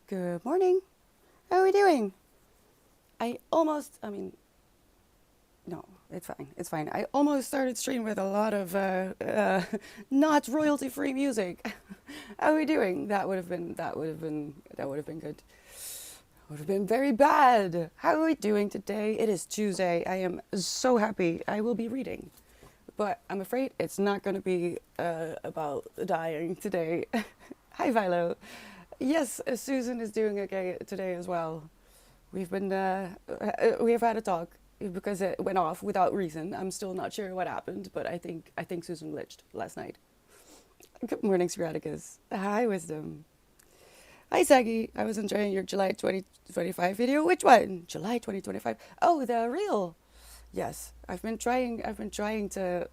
Good morning. How are we doing? I mean, no, it's fine. It's fine. I almost started stream with a lot of not royalty free music. How are we doing? That would have been good. Would have been very bad. How are we doing today? It is Tuesday. I am so happy. I will be reading. But I'm afraid it's not going to be about dying today. Hi, Vilo. Yes, Susan is doing okay today as well. We have had a talk because it went off without reason. I'm still not sure what happened, but I think Susan glitched last night. Good morning, Spiraticus. Hi, Wisdom. Hi, Saggy. I was enjoying your July 2025 video. Which one? July 2025. Oh, the reel. Yes, I've been trying to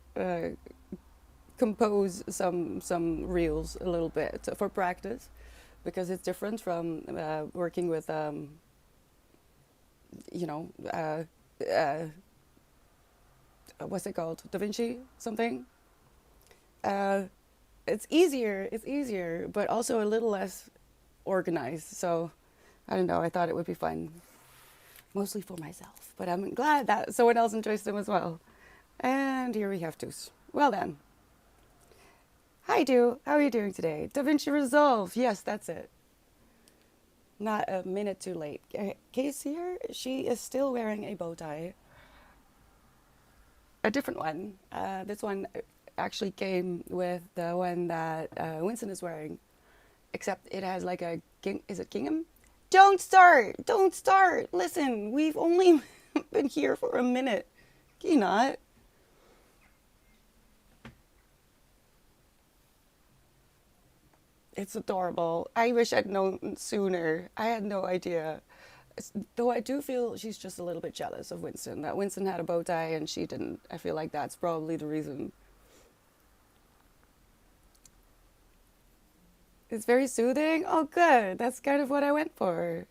compose some reels a little bit for practice because it's different from working with you know, what's it called? Da Vinci something. Uh, it's easier, but also a little less organized. So I don't know. I thought it would be fun, mostly for myself. But I'm glad that someone else enjoys them as well. And here we have Toos. Well then. Hi, Do. How are you doing today? Da Vinci Resolve. Yes, that's it. Not a minute too late. Can you see her? She is still wearing a bow tie. A different one. This one actually came with the one that Winston is wearing, except it has like a is it gingham? Don't start! Don't start! Listen, we've only been here for a minute. Can you not? It's adorable. I wish I'd known sooner. I had no idea. Though I do feel she's just a little bit jealous of Winston. That Winston had a bow tie and she didn't. I feel like that's probably the reason. It's very soothing. Oh, good. That's kind of what I went for.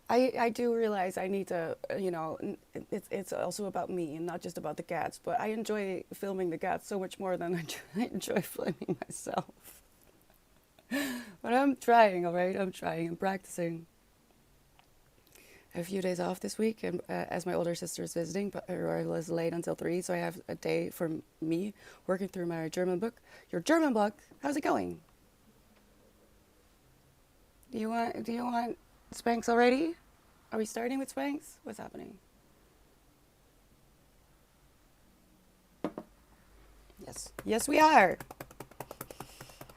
I do realize I need to, it's also about me and not just about the cats. But I enjoy filming the cats so much more than I enjoy filming myself. But I'm trying, all right? I'm trying. I'm practicing. I have a few days off this week, and as my older sister is visiting, but I was late until 3, so I have a day for me working through my German book. Your German book? How's it going? Do you want Spanx already? Are we starting with Spanx? What's happening? Yes. Yes, we are.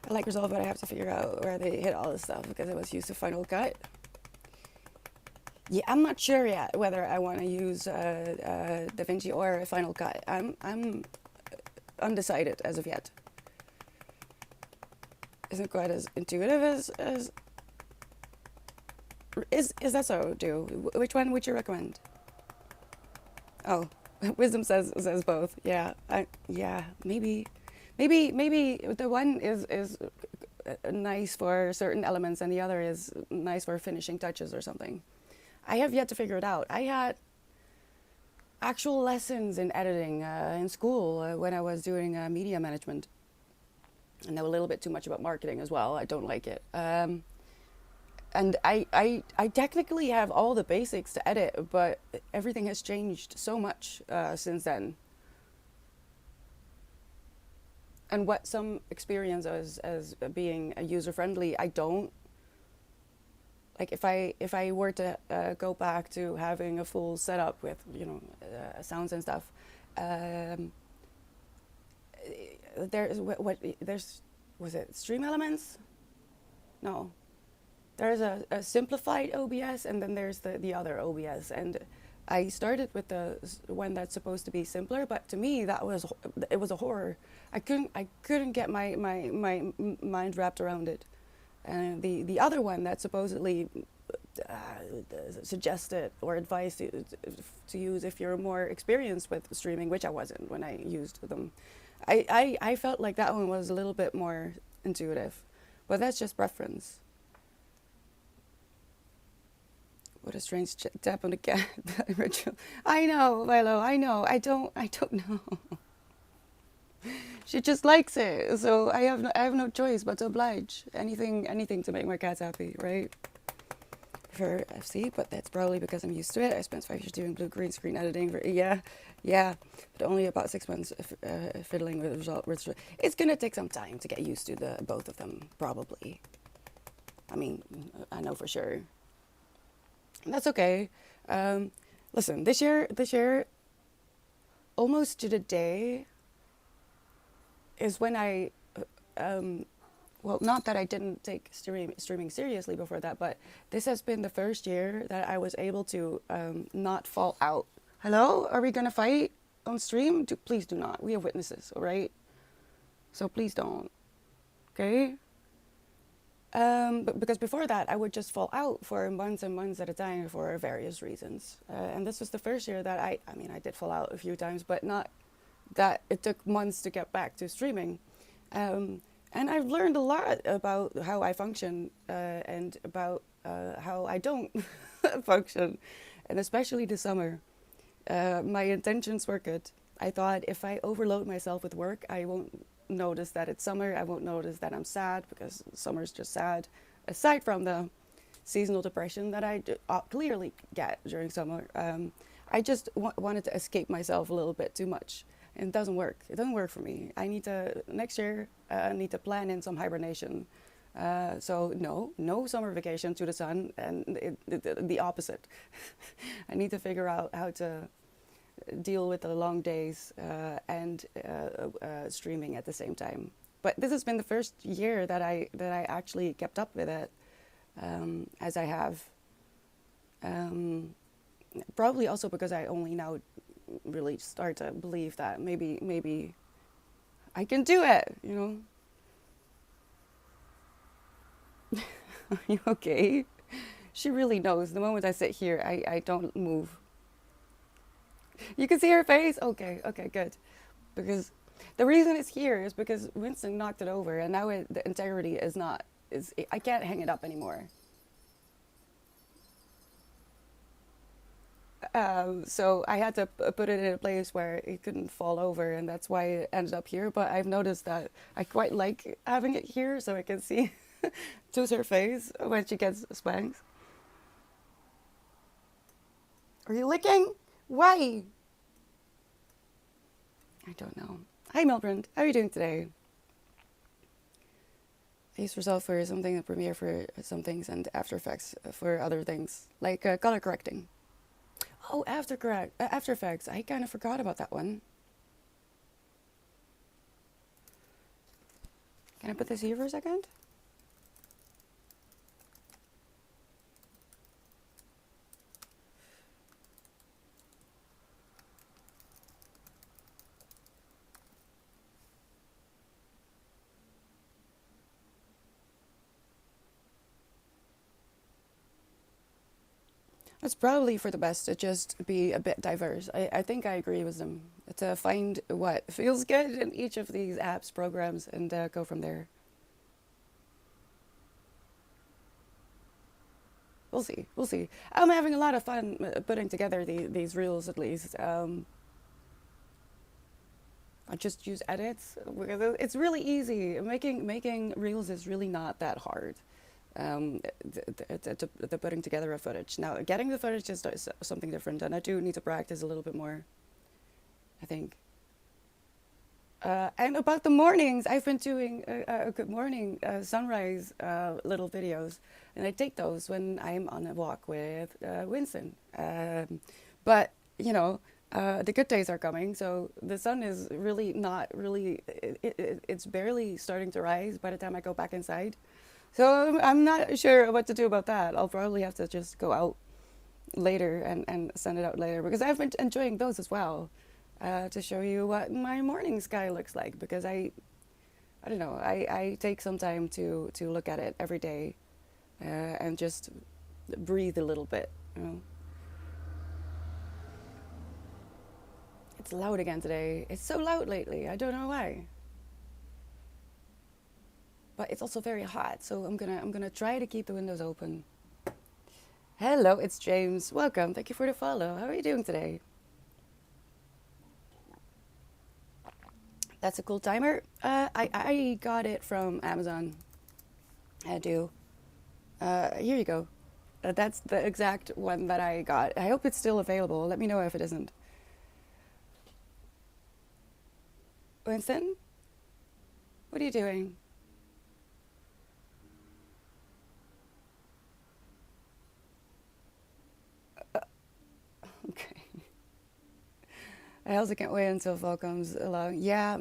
I like Resolve, but I have to figure out where they hit all this stuff because it was used to Final Cut. Yeah, I'm not sure yet whether I want to use DaVinci or Final Cut. I'm undecided as of yet. Isn't quite as intuitive as is that so? Do which one would you recommend? Oh, Wisdom says both. Yeah, yeah, maybe the one is nice for certain elements and the other is nice for finishing touches or something. I have yet to figure it out. I had actual lessons in editing in school when I was doing media management. I know a little bit too much about marketing as well. I don't like it. And I technically have all the basics to edit, but everything has changed so much since then. And what some experience as being user friendly, I don't like if I were to go back to having a full setup with sounds and stuff. There's what there's was it Stream Elements? No, there's a simplified OBS and then there's the other OBS, and I started with the one that's supposed to be simpler, but to me it was a horror. I couldn't get my mind wrapped around it. And the other one that supposedly suggested or advised to use if you're more experienced with streaming, which I wasn't when I used them. I felt like that one was a little bit more intuitive, but that's just preference. What a strange tap on the cat ritual. I know, Milo. I know. I don't know. She just likes it, so I have no choice but to oblige. Anything to make my cats happy, right? For FC, but that's probably because I'm used to it. I spent 5 years doing blue green screen editing. Yeah, but only about 6 months fiddling with result. It's gonna take some time to get used to the both of them, probably. I mean, I know for sure. And that's okay. Listen, this year, almost to the day, is when I well, not that I didn't take streaming seriously before that, but this has been the first year that I was able to not fall out. Hello? Are we going to fight on stream? Please do not. We have witnesses, all right? So please don't, okay? But because before that, I would just fall out for months and months at a time for various reasons. And this was the first year that I mean, I did fall out a few times, but not that it took months to get back to streaming. And I've learned a lot about how I function and about how I don't function, and especially this summer. My intentions were good. I thought if I overload myself with work, I won't notice that it's summer. I won't notice that I'm sad because summer's just sad. Aside from the seasonal depression that I clearly get during summer, I just wanted to escape myself a little bit too much. And it doesn't work. It doesn't work for me. I need to, next year, I need to plan in some hibernation. So no summer vacation to the sun, and the opposite. I need to figure out how to deal with the long days and streaming at the same time. But this has been the first year that I actually kept up with it, as I have. Probably also because I only now really start to believe that maybe I can do it, you know. Are you okay? She really knows. The moment I sit here, I don't move. You can see her face? Okay, good. Because the reason it's here is because Winston knocked it over, and now the integrity is not, I can't hang it up anymore. So I had to put it in a place where it couldn't fall over, and that's why it ended up here. But I've noticed that I quite like having it here so I can see to her face when she gets spanked. Are you licking? Why? I don't know. Hi, Milbrand. How are you doing today? I use Resolve for something, and Premiere for some things, and After Effects for other things, like color correcting. Oh, After Effects. I kind of forgot about that one. Can I put this here for a second? It's probably for the best to just be a bit diverse. I think I agree with them. To find what feels good in each of these apps, programs, and go from there. We'll see. We'll see. I'm having a lot of fun putting together these reels, at least. I just use edits because it's really easy. Making reels is really not that hard. The putting together of footage. Now, getting the footage is something different, and I do need to practice a little bit more, I think. And about the mornings, I've been doing a good morning sunrise little videos, and I take those when I'm on a walk with Winston. But, you know, the good days are coming, so the sun is really not really, it's barely starting to rise by the time I go back inside. So I'm not sure what to do about that. I'll probably have to just go out later and send it out later because I've been enjoying those as well to show you what my morning sky looks like because I don't know, I take some time to look at it every day and just breathe a little bit, you know. It's loud again today. It's so loud lately. I don't know why. But it's also very hot, so I'm gonna try to keep the windows open. Hello, it's James. Welcome. Thank you for the follow. How are you doing today? That's a cool timer. I got it from Amazon. I do. Here you go. That's the exact one that I got. I hope it's still available. Let me know if it isn't. Winston, what are you doing? Okay. I also can't wait until fall comes along. Yeah.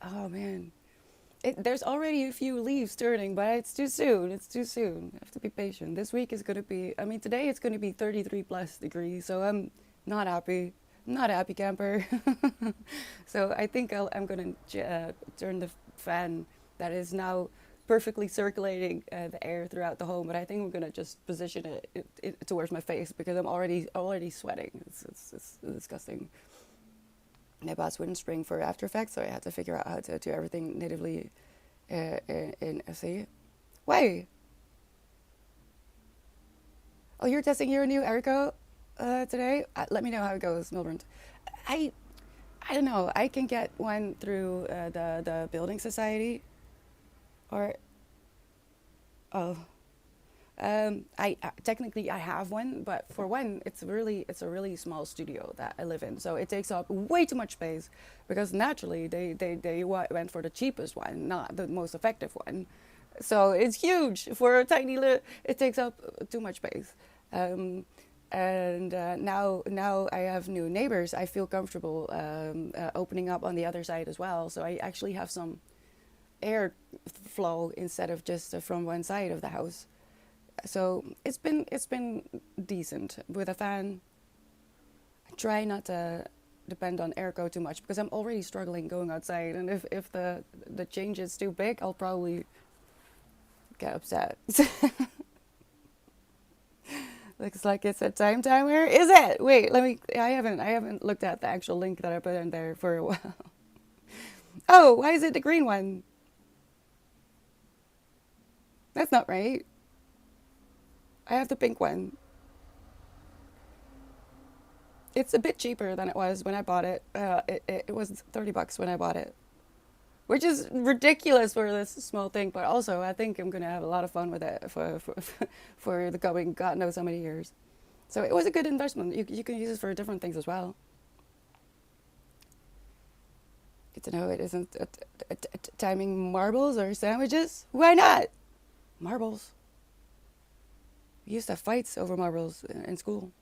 Oh man. There's already a few leaves turning, but it's too soon. It's too soon. I have to be patient. This week is going to be, I mean, today it's going to be 33 plus degrees, so I'm not happy. I'm not a happy camper. So I think I'm going to turn the fan that is now perfectly circulating the air throughout the home, but I think I'm going to just position it towards my face because I'm already sweating. It's disgusting. My boss wouldn't spring for After Effects, so I had to figure out how to do everything natively in SE. Why? Oh, you're testing your new Erico today? Let me know how it goes, Milbrand. I I don't know. I can get one through the building society, or oh, I technically I have one, but for one, it's a really small studio that I live in, so it takes up way too much space because naturally went for the cheapest one, not the most effective one. So it's huge for a tiny little. It takes up too much space. Um, and now I have new neighbors. I feel comfortable opening up on the other side as well. So I actually have some air flow instead of just from one side of the house. So it's been decent with a fan. I try not to depend on airco too much because I'm already struggling going outside, and if the change is too big, I'll probably get upset. Looks like it's a time timer. Is it? Wait, let me. I haven't looked at the actual link that I put in there for a while. Oh, why is it the green one? That's not right. I have the pink one. It's a bit cheaper than it was when I bought it. It was $30 when I bought it, which is ridiculous for this small thing. But also, I think I'm gonna have a lot of fun with it for the coming God knows how many years. So it was a good investment. You can use it for different things as well. Good to know it isn't timing marbles or sandwiches. Why not? Marbles. We used to have fights over marbles in school.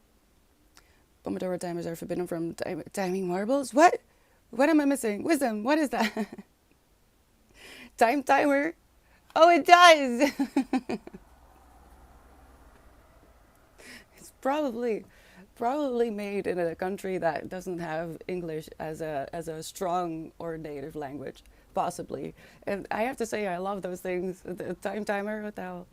Pomodoro timers are forbidden from timing marbles. What? What am I missing? Wisdom, what is that? Time timer? Oh, it does! It's probably made in a country that doesn't have English as a strong or native language, possibly. And I have to say, I love those things. The time timer, what the hell?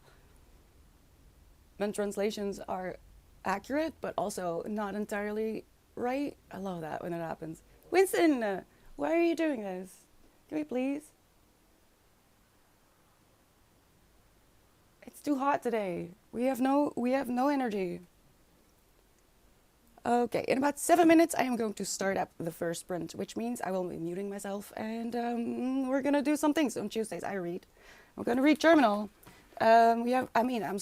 When translations are accurate, but also not entirely right. I love that when it happens. Winston, why are you doing this? Can we please? It's too hot today. We have no energy. Okay, in about 7 minutes, I am going to start up the first sprint, which means I will be muting myself, and we're gonna do some things on Tuesdays. I read. I'm gonna read Germinal. We have. I mean, I'm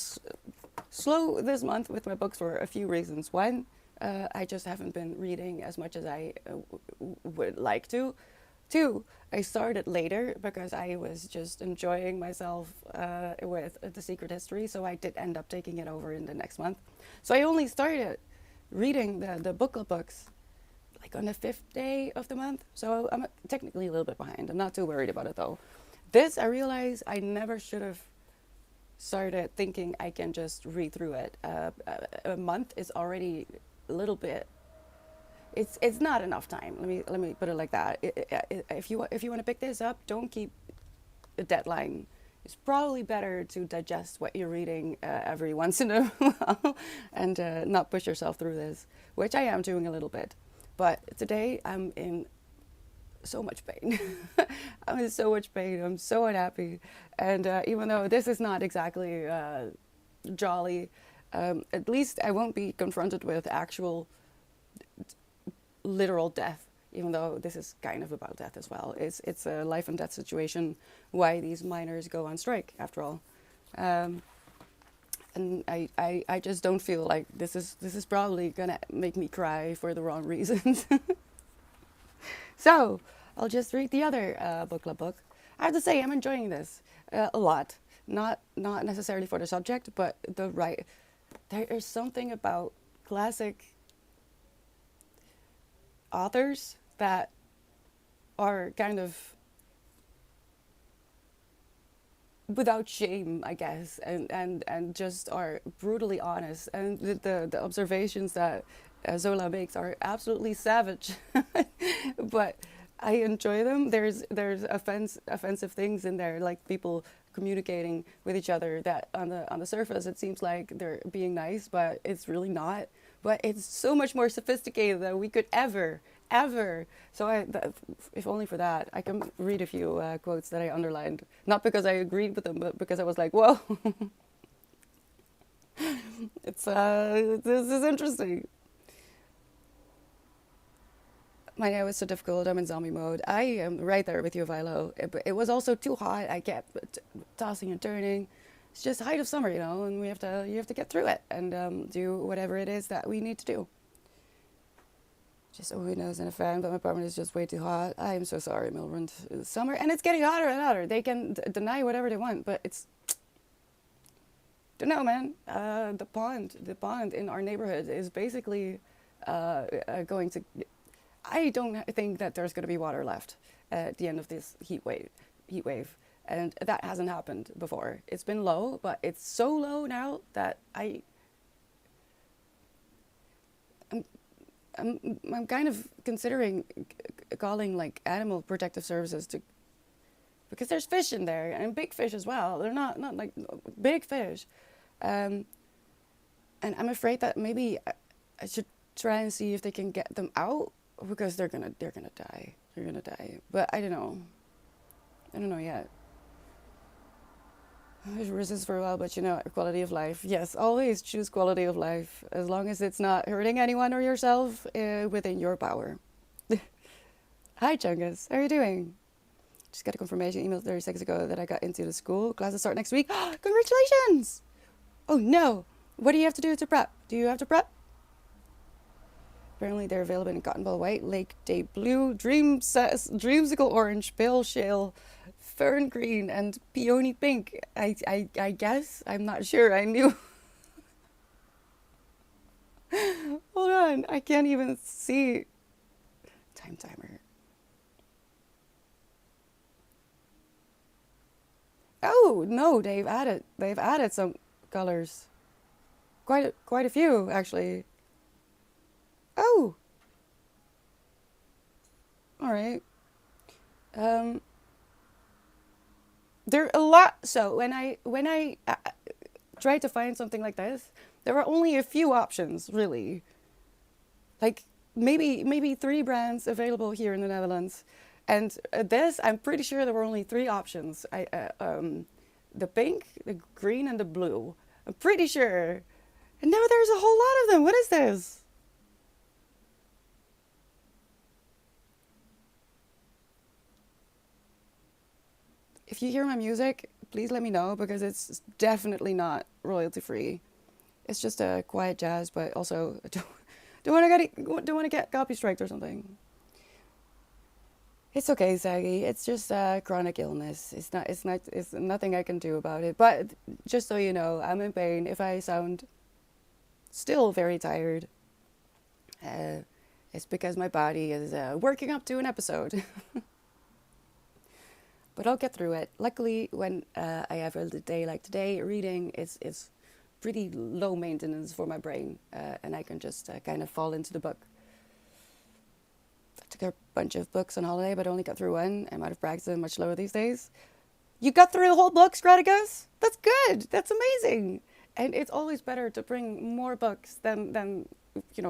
slow this month with my books for a few reasons. One, I just haven't been reading as much as I would like to. Two, I started later because I was just enjoying myself with The Secret History, so I did end up taking it over in the next month. So I only started reading the book club books like on the fifth day of the month. So I'm technically a little bit behind. I'm not too worried about it though. This, I realize I never should have started thinking I can just read through it. A month is already a little bit. It's not enough time. Let me put it like that. If you want to pick this up, don't keep a deadline. It's probably better to digest what you're reading every once in a while and not push yourself through this, which I am doing a little bit. But today I'm in so much pain. I'm in so much pain. I'm so unhappy. And even though this is not exactly jolly, at least I won't be confronted with actual literal death even though this is kind of about death as well. It's a life and death situation. Why these miners go on strike after all. Um, and I just don't feel like this is probably gonna make me cry for the wrong reasons. So I'll just read the other book club book. I have to say I'm enjoying this a lot. Not necessarily for the subject, but the right. There is something about classic authors that are kind of without shame, I guess, and just are brutally honest. And the observations that Zola makes are absolutely savage, but I enjoy them. There's offensive things in there, like people communicating with each other that on the surface it seems like they're being nice, but it's really not. But it's so much more sophisticated than we could ever. So if only for that, I can read a few quotes that I underlined, not because I agreed with them, but because I was like, whoa, it's this is interesting. My now is so difficult. I'm in zombie mode. I am right there with you, Vilo. It was also too hot. I kept tossing and turning. It's just height of summer, and you have to get through it and do whatever it is that we need to do. Just a windows and a fan, but my apartment is just way too hot. I am so sorry, Milbrand. It's summer, and it's getting hotter and hotter. They can deny whatever they want, but it's don't know, man. The pond in our neighborhood is basically going to. I don't think that there's going to be water left at the end of this heat wave, and that hasn't happened before. It's been low, but it's so low now that I'm kind of considering calling like animal protective services to because there's fish in there and big fish as well. They're not like big fish, and I'm afraid that maybe I should try and see if they can get them out because they're gonna die. They're gonna die. But I don't know. I don't know yet. I resist for a while, but quality of life. Yes, always choose quality of life as long as it's not hurting anyone or yourself within your power. Hi, Chungus. How are you doing? Just got a confirmation email 30 seconds ago that I got into the school. Classes start next week. Congratulations! Oh no! What do you have to do to prep? Do you have to prep? Apparently they're available in cotton ball white, lake day blue, dreamsicle orange, pale shale, fern green, and peony pink. I guess. I'm not sure. I knew. Hold on. I can't even see. Timer. Oh no, they've added some colors. Quite a few actually. Oh. All right. There are a lot. So when I tried to find something like this, there were only a few options, really. Like maybe 3 brands available here in the Netherlands, and this I'm pretty sure there were only 3 options. The pink, the green, and the blue. I'm pretty sure. And now there's a whole lot of them. What is this? If you hear my music, please let me know because it's definitely not royalty free. It's just a quiet jazz, but also don't want to get copy striked or something. It's okay, Saggy. It's just a chronic illness. It's nothing I can do about it. But just so you know, I'm in pain. If I sound still very tired, uh, it's because my body is working up to an episode. But I'll get through it. Luckily, when I have a day like today, reading is pretty low maintenance for my brain, and I can just kind of fall into the book. I took a bunch of books on holiday, but only got through one. I'm out of practice and much slower these days. You got through the whole book, Strategos? That's good. That's amazing. And it's always better to bring more books than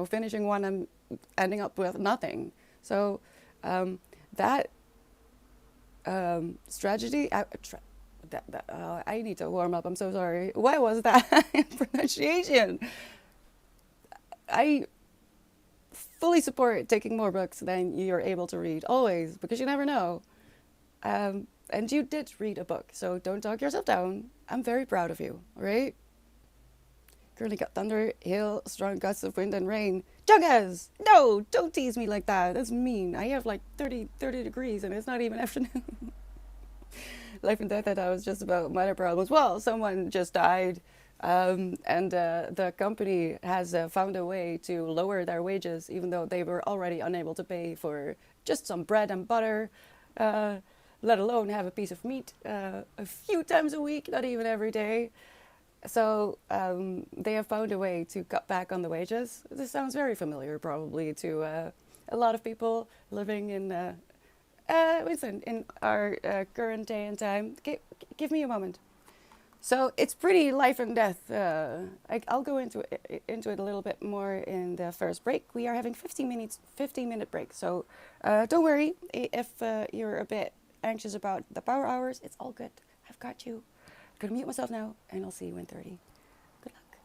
finishing one and ending up with nothing. So that strategy. I need to warm up. I'm so sorry. Why was that pronunciation? I fully support taking more books than you're able to read, always, because you never know. And you did read a book, so don't talk yourself down. I'm very proud of you, all right? Currently got thunder, hail, strong gusts of wind and rain. Jungas! No, don't tease me like that. That's mean. I have like 30 degrees and it's not even afternoon. Life and death that I was just about minor problems. Well, someone just died, and the company has found a way to lower their wages, even though they were already unable to pay for just some bread and butter, uh, let alone have a piece of meat a few times a week, not even every day. So they have found a way to cut back on the wages. This sounds very familiar, probably, to a lot of people living listen, in our current day and time. Give me a moment. So it's pretty life and death. I'll go into it a little bit more in the first break. We are having 15-minute break. So don't worry if you're a bit anxious about the power hours. It's all good. I've got you. I'm gonna mute myself now, and I'll see you in 30. Good luck.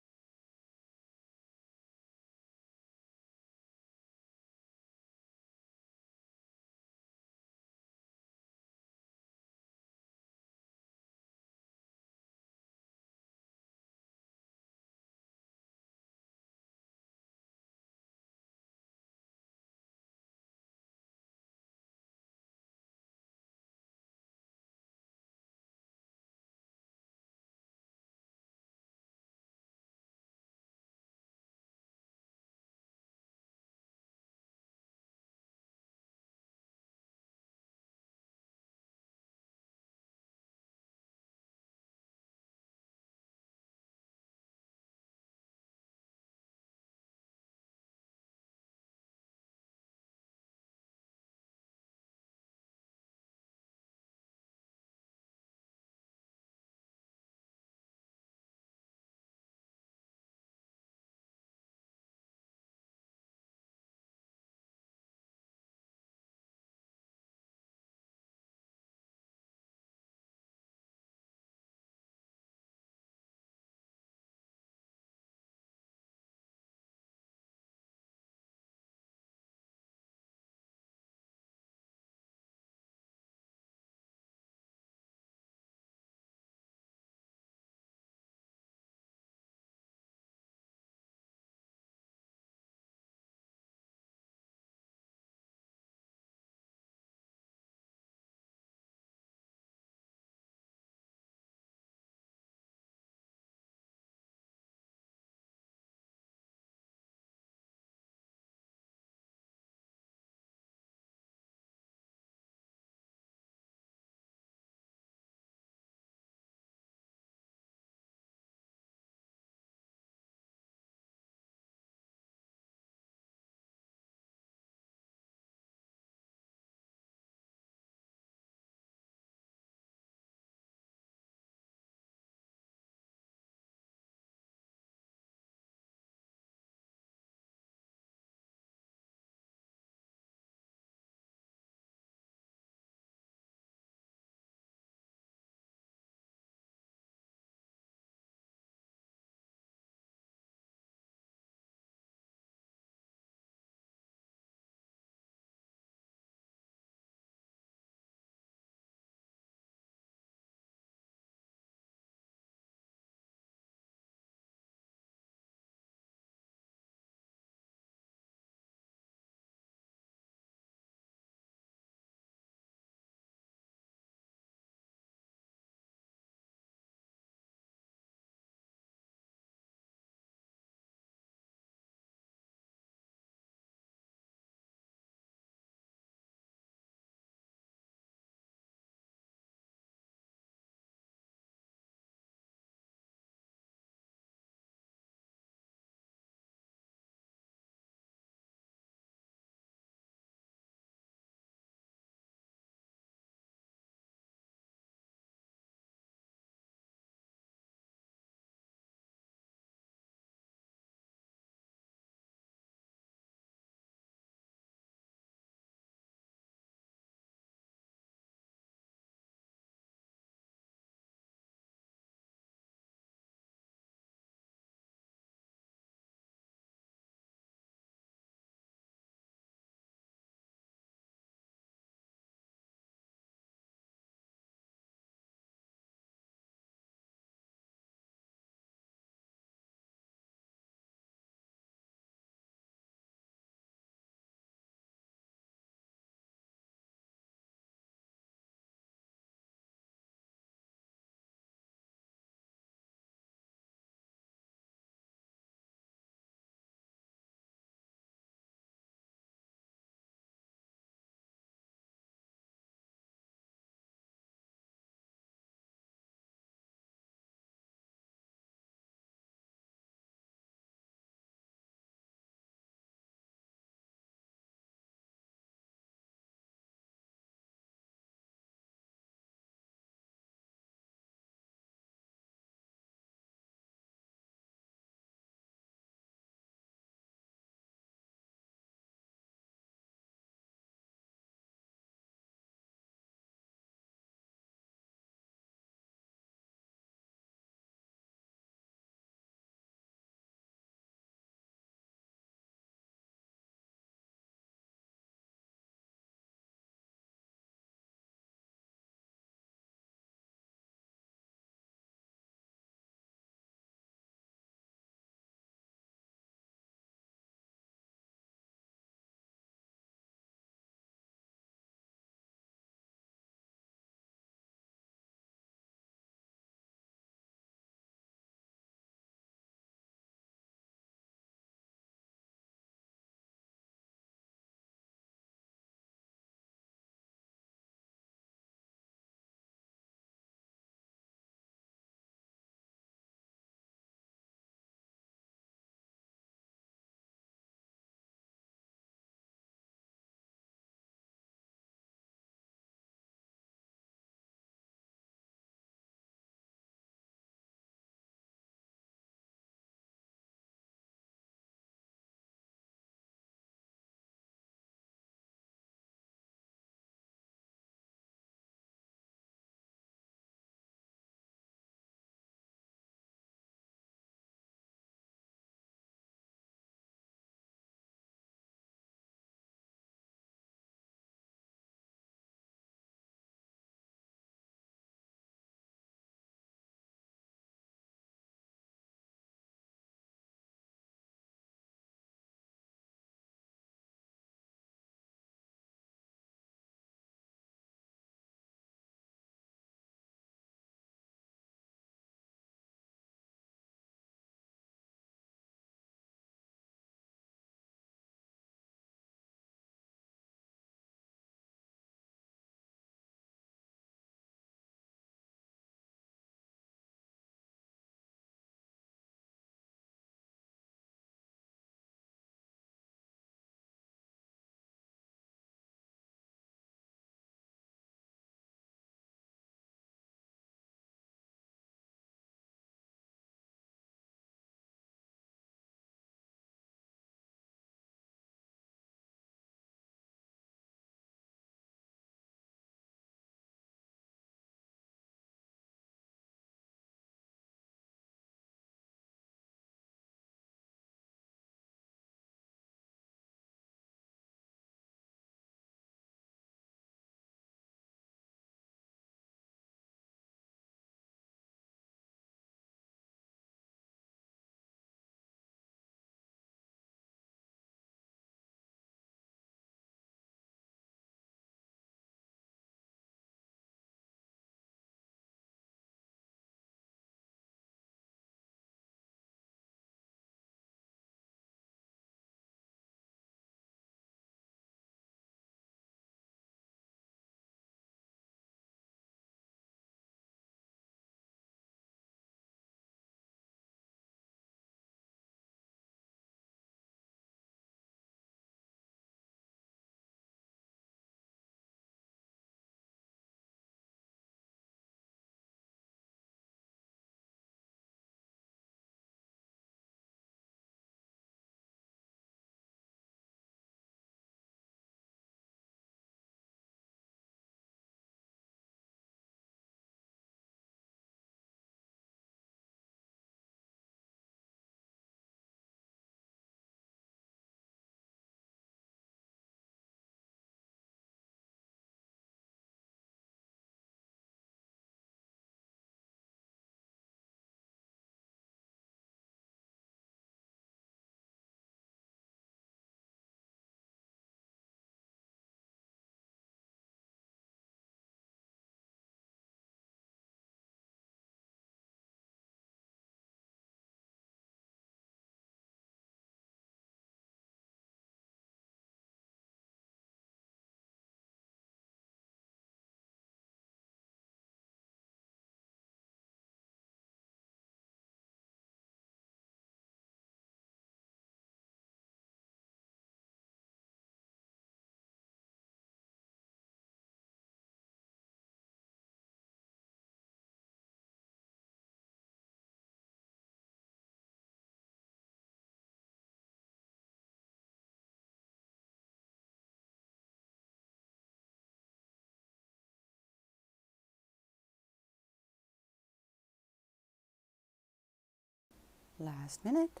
Last minute.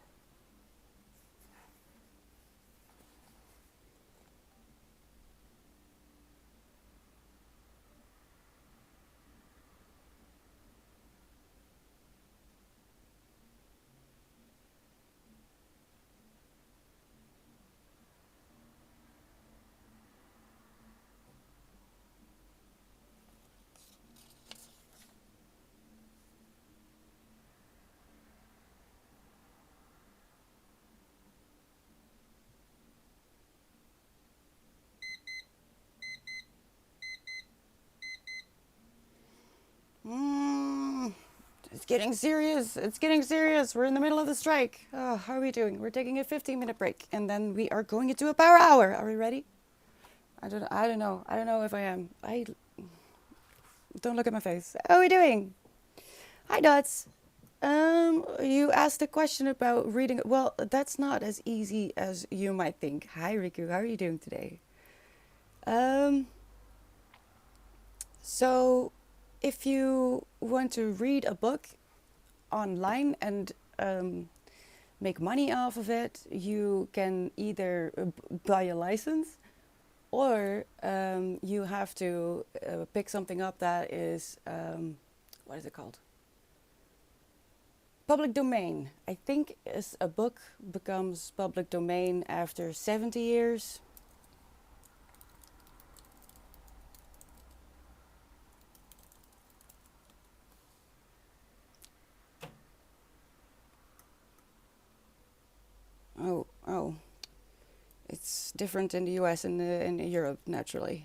Mm, it's getting serious. It's getting serious. We're in the middle of the strike. How are we doing? We're taking a 15-minute break, and then we are going into a power hour. Are we ready? I don't know. I don't know if I am. I don't look at my face. How are we doing? Hi, Dots. You asked a question about reading. Well, that's not as easy as you might think. Hi, Riku. How are you doing today? Um, so if you want to read a book online and make money off of it, you can either buy a license or you have to pick something up that is, what is it called? Public domain. I think is a book becomes public domain after 70 years. Oh, it's different in the US and in Europe, naturally.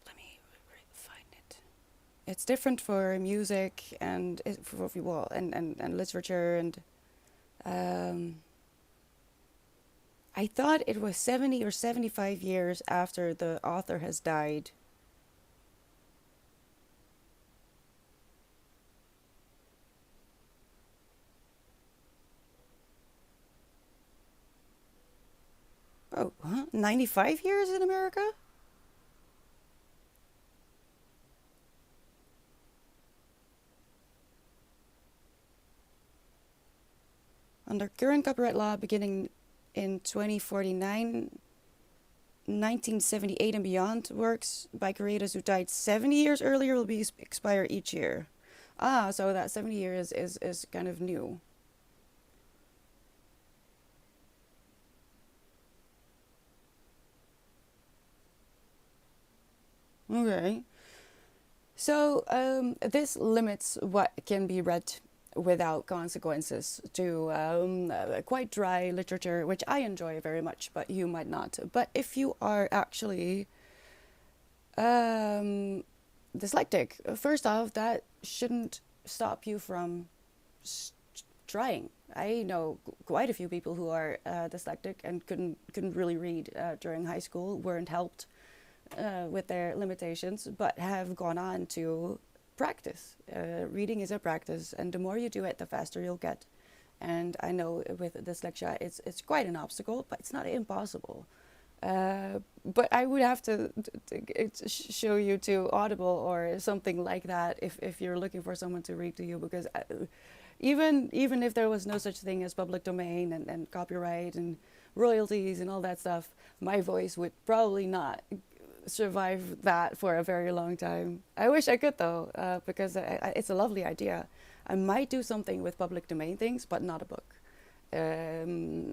Let me find it. It's different for music and for well, and literature and um, I thought it was 70 or 75 years after the author has died. Oh, huh? 95 years in America? Under current copyright law, beginning in 2049, 1978 and beyond, works by creators who died 70 years earlier will be expire each year. Ah, so that 70 years is kind of new. Okay. So this limits what can be read without consequences to quite dry literature, which I enjoy very much, but you might not. But if you are actually um, dyslexic, first off, that shouldn't stop you from s- trying. I know quite a few people who are dyslexic and couldn't really read during high school, weren't helped with their limitations, but have gone on to practice. Reading is a practice, and the more you do it, the faster you'll get. And I know with dyslexia, it's quite an obstacle, but it's not impossible. But I would have to show you to Audible or something like that if you're looking for someone to read to you, because even if there was no such thing as public domain and copyright and royalties and all that stuff, my voice would probably not survive that for a very long time. I wish I could though, because it's a lovely idea. I might do something with public domain things, but not a book.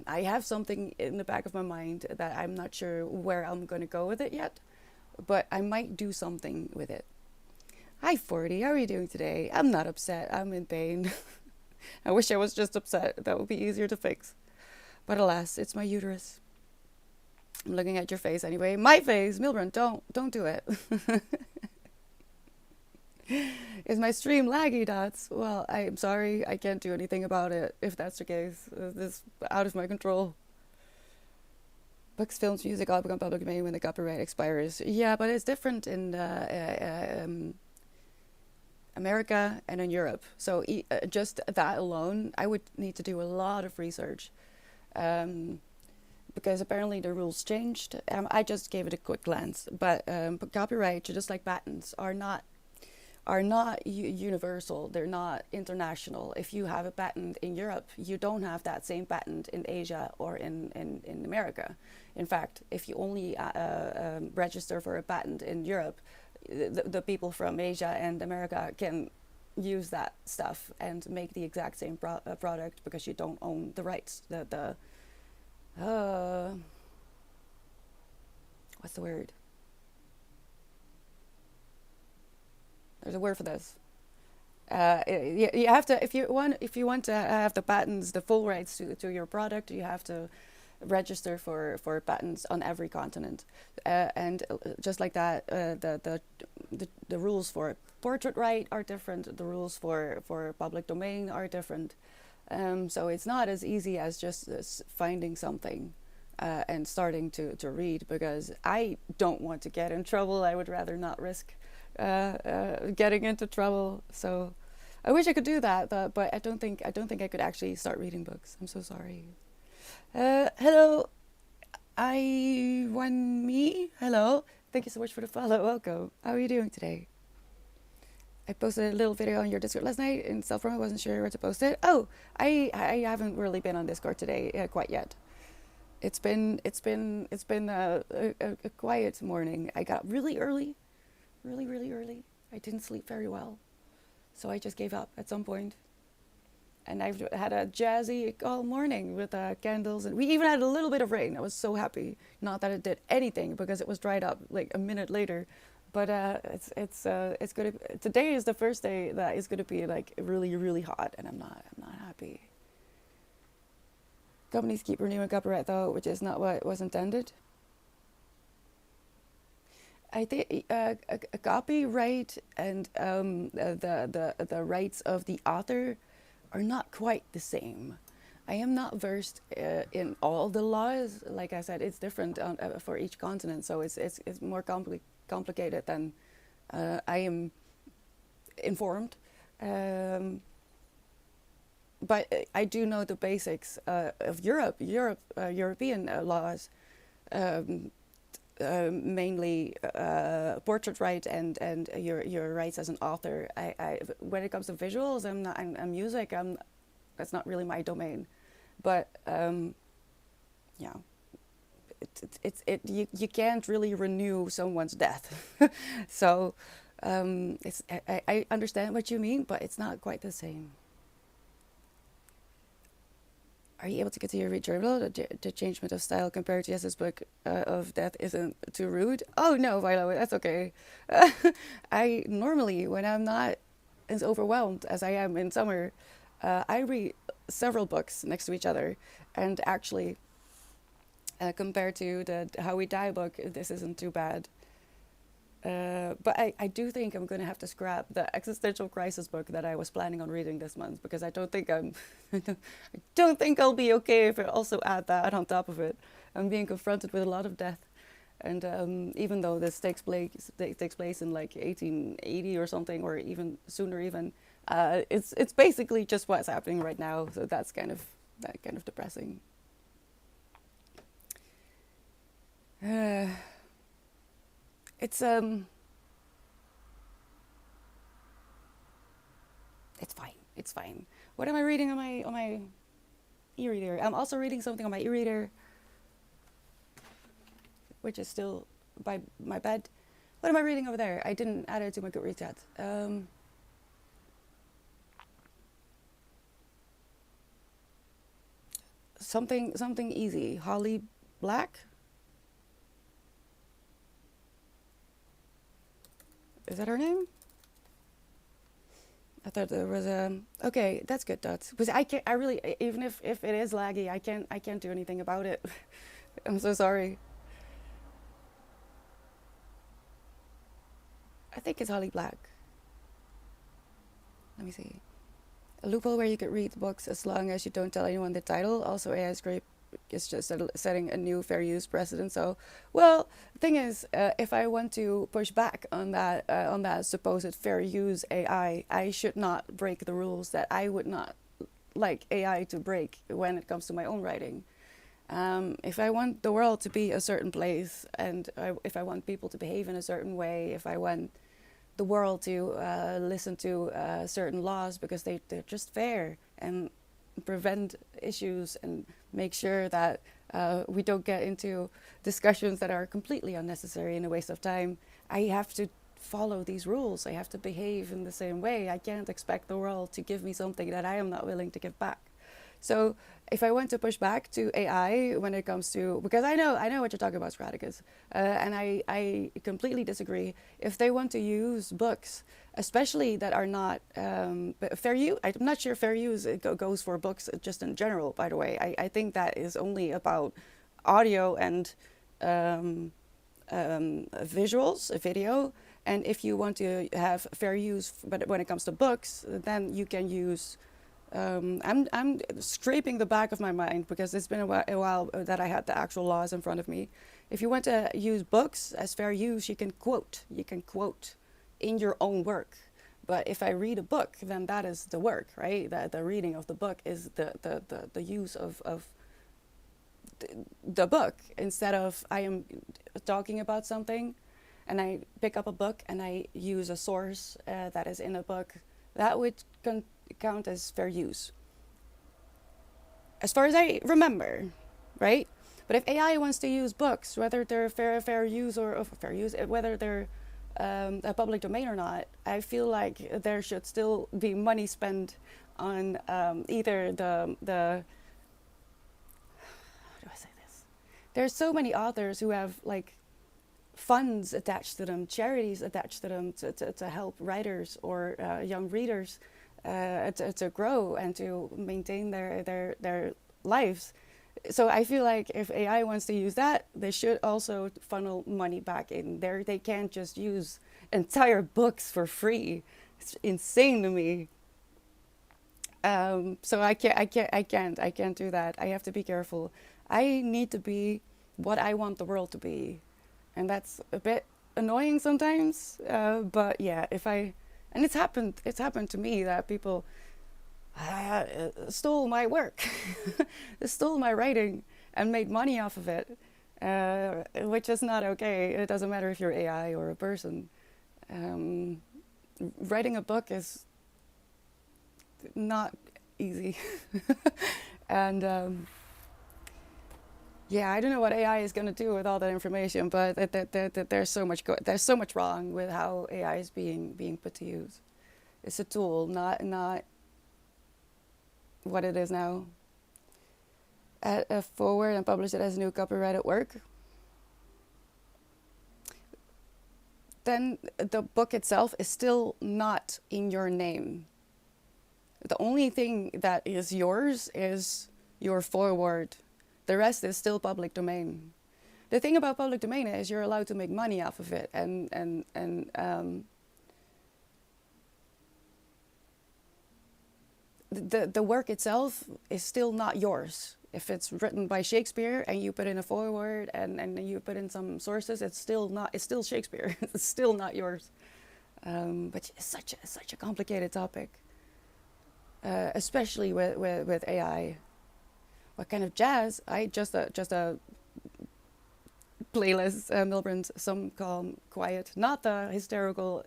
I have something in the back of my mind that I'm not sure where I'm going to go with it yet, but I might do something with it. Hi, 40. How are you doing today? I'm not upset. I'm in pain. I wish I was just upset. That would be easier to fix. But alas, it's my uterus. I'm looking at your face anyway. My face, Milburn. Don't do it. Is my stream laggy, Dots? Well, I'm sorry. I can't do anything about it if that's the case. This is out of my control. Books, films, music all become public domain when the copyright expires. Yeah, but it's different in America and in Europe. So just that alone, I would need to do a lot of research. Um, because apparently the rules changed. I just gave it a quick glance, but copyright, just like patents, are not universal. They're not international. If you have a patent in Europe, you don't have that same patent in Asia or in America. In fact, if you only register for a patent in Europe, the people from Asia and America can use that stuff and make the exact same product because you don't own the rights. Uh, what's the word? There's a word for this. You have to, if you want to have the patents, the full rights to your product, you have to register for patents on every continent, and just like that, the rules for portrait right are different. The rules for public domain are different. So it's not as easy as just finding something and starting to read, because I don't want to get in trouble. I would rather not risk getting into trouble. So I wish I could do that, but I don't think I could actually start reading books. I'm so sorry. Hello, I want me. Hello, thank you so much for the follow. Welcome. How are you doing today? I posted a little video on your Discord last night in self promo. I wasn't sure where to post it. Oh, I haven't really been on Discord today quite yet. It's been a quiet morning. I got up really early, really really early. I didn't sleep very well, so I just gave up at some point. And I've had a jazzy all morning with candles, and we even had a little bit of rain. I was so happy. Not that it did anything because it was dried up like a minute later, but it's gonna. Today is the first day that is gonna be like really really hot, and I'm not happy. Companies keep renewing copyright though, which is not what was intended. I think a copyright and the rights of the author are not quite the same. I am not versed in all the laws. Like I said, it's different for each continent, so it's more complicated than I am informed. Um, but I do know the basics of European laws, um, mainly portrait right and your rights as an author. When it comes to visuals, I'm music. That's not really my domain, but yeah, you can't really renew someone's death. So I understand what you mean, but it's not quite the same. Are you able to continue to read Germinal? The changement of style compared to Yes's book of death isn't too rude. Oh no, Viola, that's okay. I normally, when I'm not as overwhelmed as I am in summer, I read several books next to each other, and actually, compared to the How We Die book, this isn't too bad. But I do think I'm going to have to scrap the existential crisis book that I was planning on reading this month, because I don't think I don't think I'll be okay if I also add that on top of it. I'm being confronted with a lot of death, and even though this takes place in like 1880 or something, or even sooner, even it's basically just what's happening right now. So that's kind of depressing. Uh, it's it's fine. It's fine. What am I reading on my e-reader? I'm also reading something on my e-reader, which is still by my bed. What am I reading over there? I didn't add it to my Goodreads yet. Something easy. Holly Black. Is that her name? I thought there was a. Okay, that's good. That's because I can't. I really, even if it is laggy, I can't do anything about it. I'm so sorry. I think it's Holly Black. Let me see. A loophole where you could read books as long as you don't tell anyone the title. Also, AI is great. It's just setting a new fair use precedent. So, well, the thing is, if I want to push back on that supposed fair use I should not break the rules that I would not like AI to break when it comes to my own writing. If I want the world to be a certain place, and if I want people to behave in a certain way, if I want the world to listen to certain laws because they're just fair and prevent issues and make sure that we don't get into discussions that are completely unnecessary and a waste of time, I have to follow these rules. I have to behave in the same way. I can't expect the world to give me something that I am not willing to give back. So if I want to push back to AI when it comes to, because I know what you're talking about, Straticus, and I completely disagree. If they want to use books, especially that are not fair use, I'm not sure fair use goes for books just in general. By the way, I think that is only about audio and visuals, a video. And if you want to have fair use, but when it comes to books, then you can use I'm scraping the back of my mind because it's been a while that I had the actual laws in front of me. If you want to use books as fair use, you can quote. You can quote in your own work. But if I read a book, then that is the work, right? The reading of the book is the use of the book. Instead of I am talking about something and I pick up a book and I use a source that is in a book, that would count as fair use, as far as I remember, right? But if AI wants to use books, whether they're fair use or fair use, whether they're a public domain or not, I feel like there should still be money spent on either the how do I say this? There's so many authors who have like funds attached to them, charities attached to them to help writers or young readers to grow and to maintain their lives. So I feel like if AI wants to use that, they should also funnel money back in there. They can't just use entire books for free. It's insane to me. So I can't do that. I have to be careful. I need to be what I want the world to be, and that's a bit annoying sometimes. But yeah, if I and it's happened to me that people stole my work, stole my writing, and made money off of it, which is not okay. It doesn't matter if you're AI or a person. Um, Writing a book is not easy, and yeah, I don't know what AI is going to do with all that information, but there's there's so much wrong with how AI is being put to use. It's a tool, not what it is now. Add a forward and publish it as new copyrighted work. Then the book itself is still not in your name. The only thing that is yours is your forward. The rest is still public domain. The thing about public domain is you're allowed to make money off of it, and the work itself is still not yours. If it's written by Shakespeare and you put in a foreword and you put in some sources, it's still Shakespeare. It's still not yours. But it's such a complicated topic, especially with AI. What kind of jazz? I just a playlist, Milburn's Some Calm Quiet, not the hysterical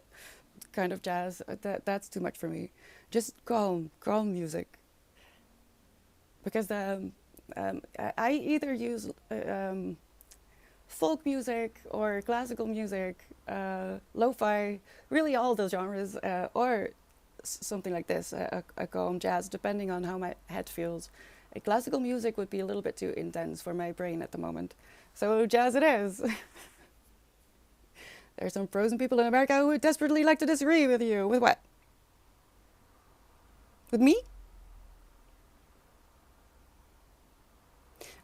kind of jazz. That's too much for me. Just calm music. Because I either use folk music or classical music, lo-fi, really all those genres, or something like this, a calm jazz, depending on how my head feels. Classical music would be a little bit too intense for my brain at the moment. So jazz it is. There's some frozen people in America who would desperately like to disagree with you. With what? With me?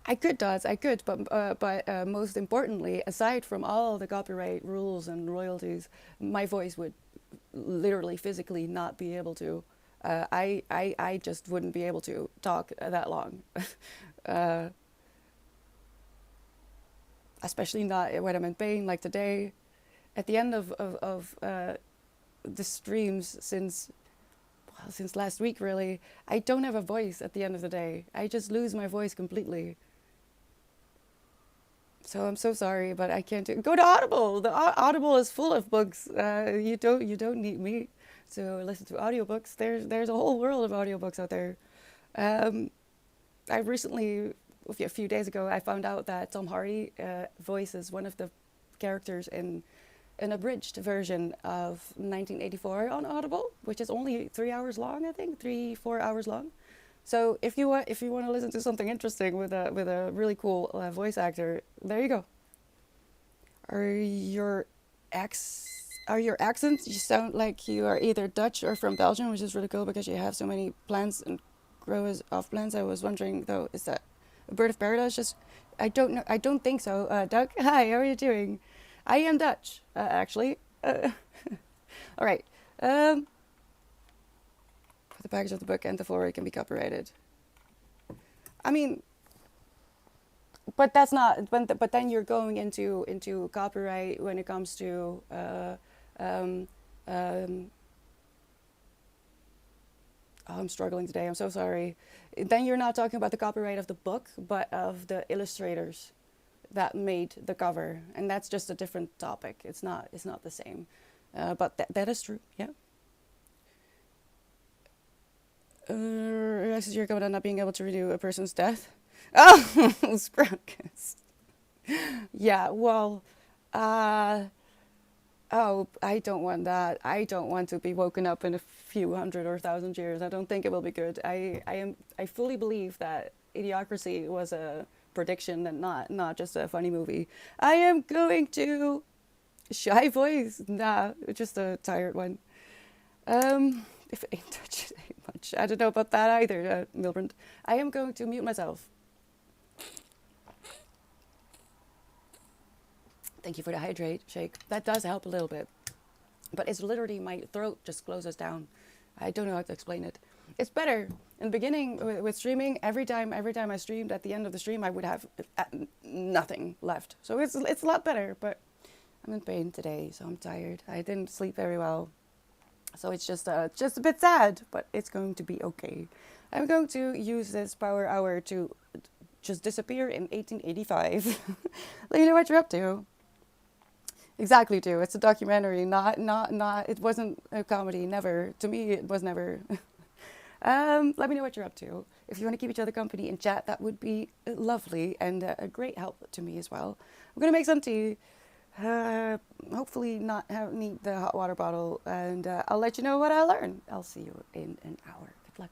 I could, Dodds, I could, but most importantly, aside from all the copyright rules and royalties, my voice would literally physically not be able to. I just wouldn't be able to talk that long. uh, Especially not when I'm in pain, like today. At the end of the streams since last week, really, I don't have a voice at the end of the day. I just lose my voice completely. So I'm so sorry, but I can't do. Go to Audible. The Audible is full of books. You don't need me to listen to audiobooks. There's a whole world of audiobooks out there. Um, I recently, a few days ago, I found out that Tom Hardy voices one of the characters in an abridged version of 1984 on Audible, which is only 3 hours long. I think 3-4 hours long. So if you want to listen to something interesting with a really cool voice actor, there you go. Are your ex are your accents? You sound like you are either Dutch or from Belgium, which is really cool because you have so many plants and growers of plants. I was wondering though, is that a bird of paradise? Just I don't know. I don't think so. Doug, hi. How are you doing? I am Dutch, actually. All right. Um, for the package of the book and the forward can be copyrighted. I mean, but that's not. But then you're going into copyright when it comes to um, um, oh, I'm struggling today. I'm so sorry. Then you're not talking about the copyright of the book, but of the illustrators that made the cover, and that's just a different topic. It's not the same. But that is true. Yeah. You're going on not being able to redo a person's death. Oh, Sprunkus. Yeah. Well. Uh, Oh, I don't want that. I don't want to be woken up in a few hundred or thousand years. I don't think it will be good. I fully believe that Idiocracy was a prediction and not just a funny movie. I am going to shy voice. Nah, just a tired one. If it ain't touched it ain't much. I don't know about that either, Milbrand. I am going to mute myself. Thank you for the hydrate shake. That does help a little bit. But it's literally my throat just closes down. I don't know how to explain it. It's better. In the beginning with streaming, every time I streamed, at the end of the stream, I would have nothing left. So it's a lot better. But I'm in pain today, so I'm tired. I didn't sleep very well, so it's just a bit sad. But it's going to be okay. I'm going to use this power hour to just disappear in 1885. Let me know what you're up to. Exactly, too. It's a documentary, not. It wasn't a comedy. Never. To me, it was never. Let me know what you're up to. If you want to keep each other company in chat, that would be lovely and a great help to me as well. I'm gonna make some tea. Hopefully, not need the hot water bottle, and I'll let you know what I learn. I'll see you in an hour. Good luck.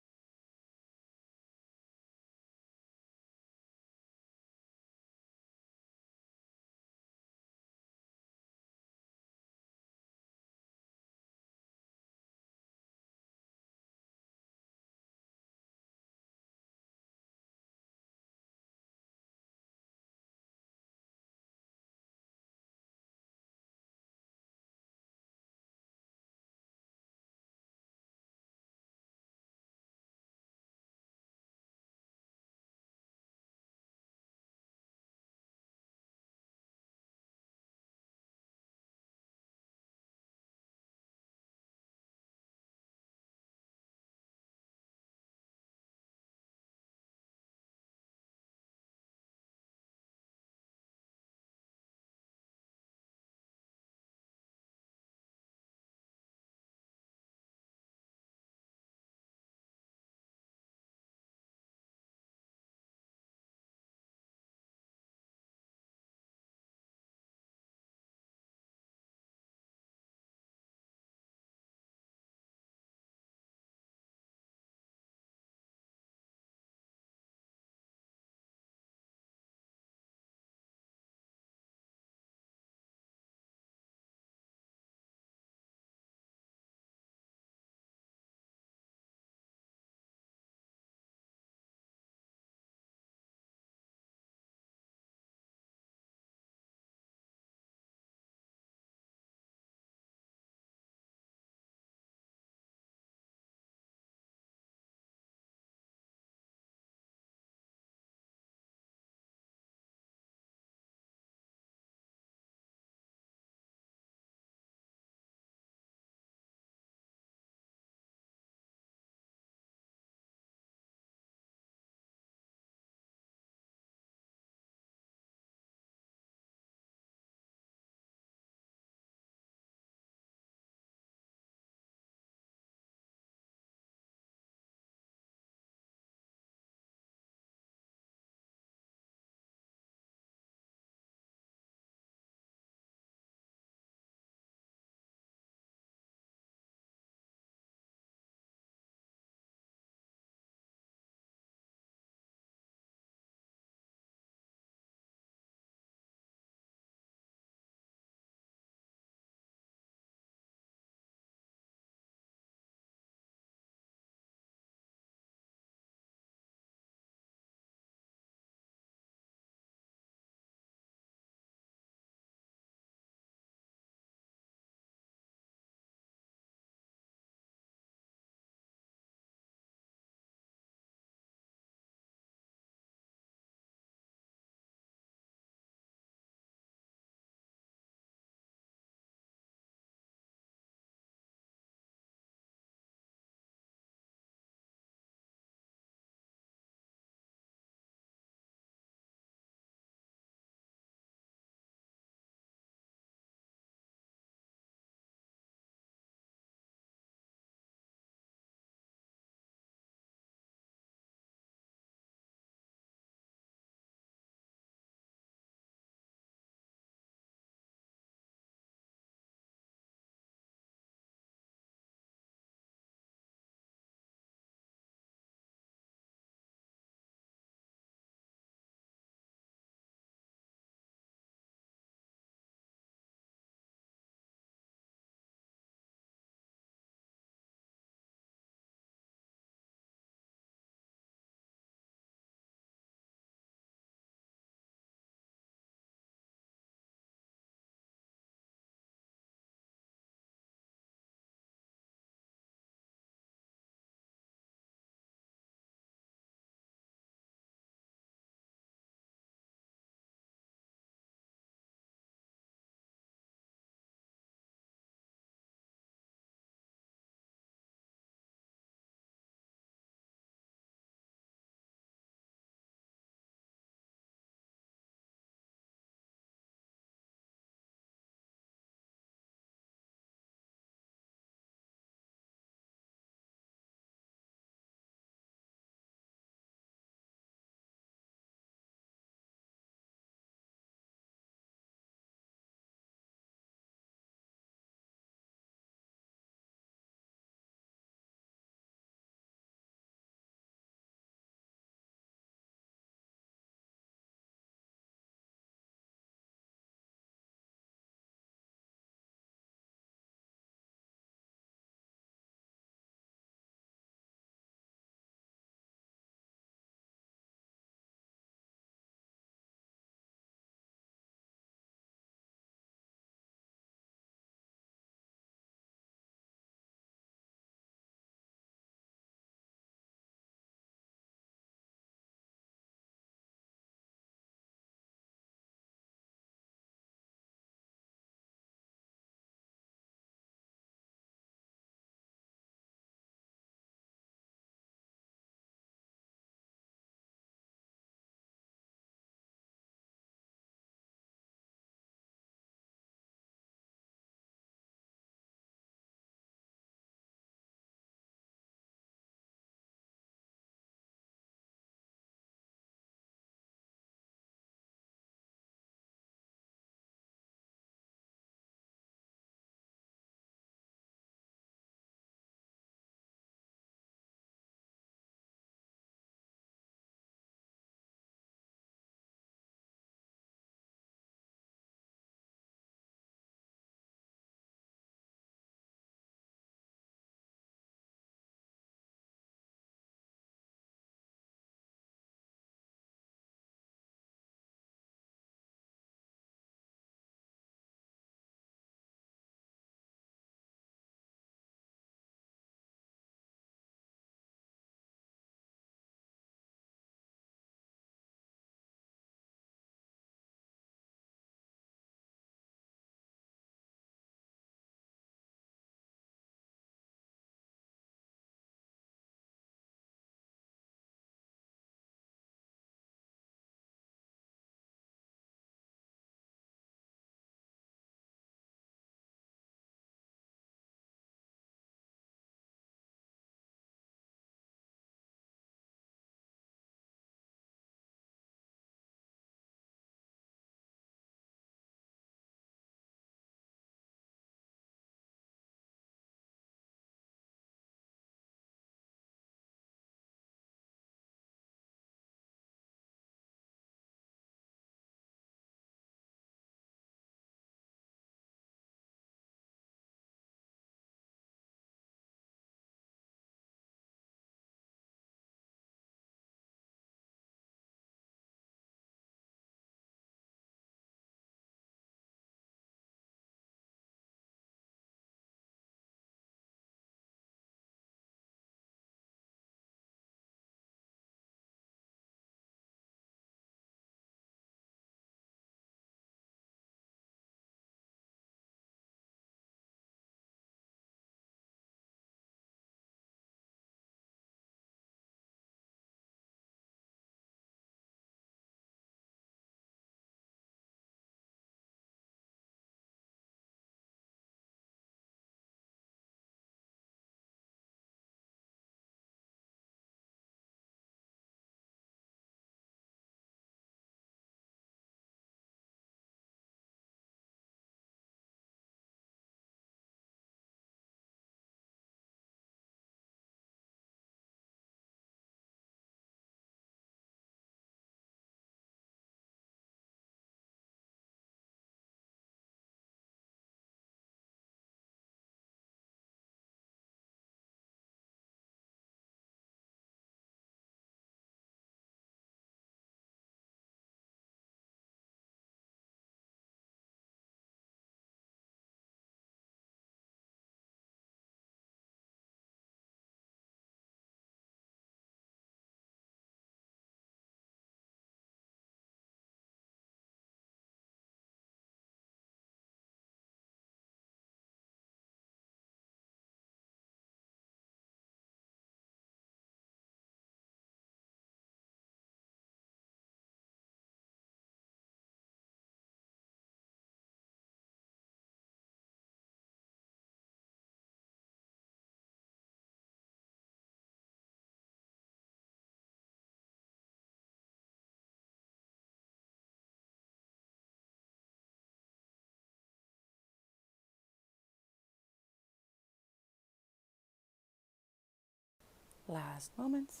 Last moments.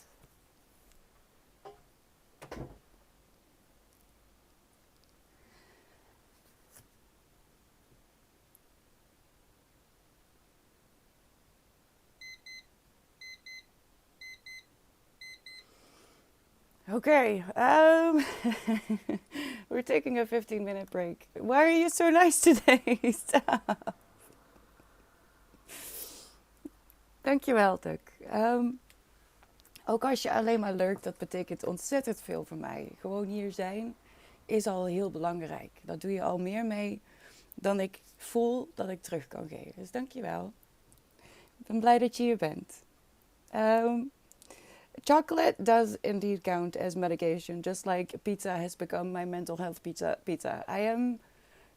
Okay, we're taking a 15-minute break. Why are you so nice today? Stop. Dankjewel, Tuk. Ook als je alleen maar lurkt, dat betekent ontzettend veel voor mij. Gewoon hier zijn is al heel belangrijk. Dat doe je al meer mee dan ik voel dat ik terug kan geven. Dus dankjewel. Ik ben blij dat je hier bent. Um, Chocolate does indeed count as medication, just like pizza has become my mental health pizza. I am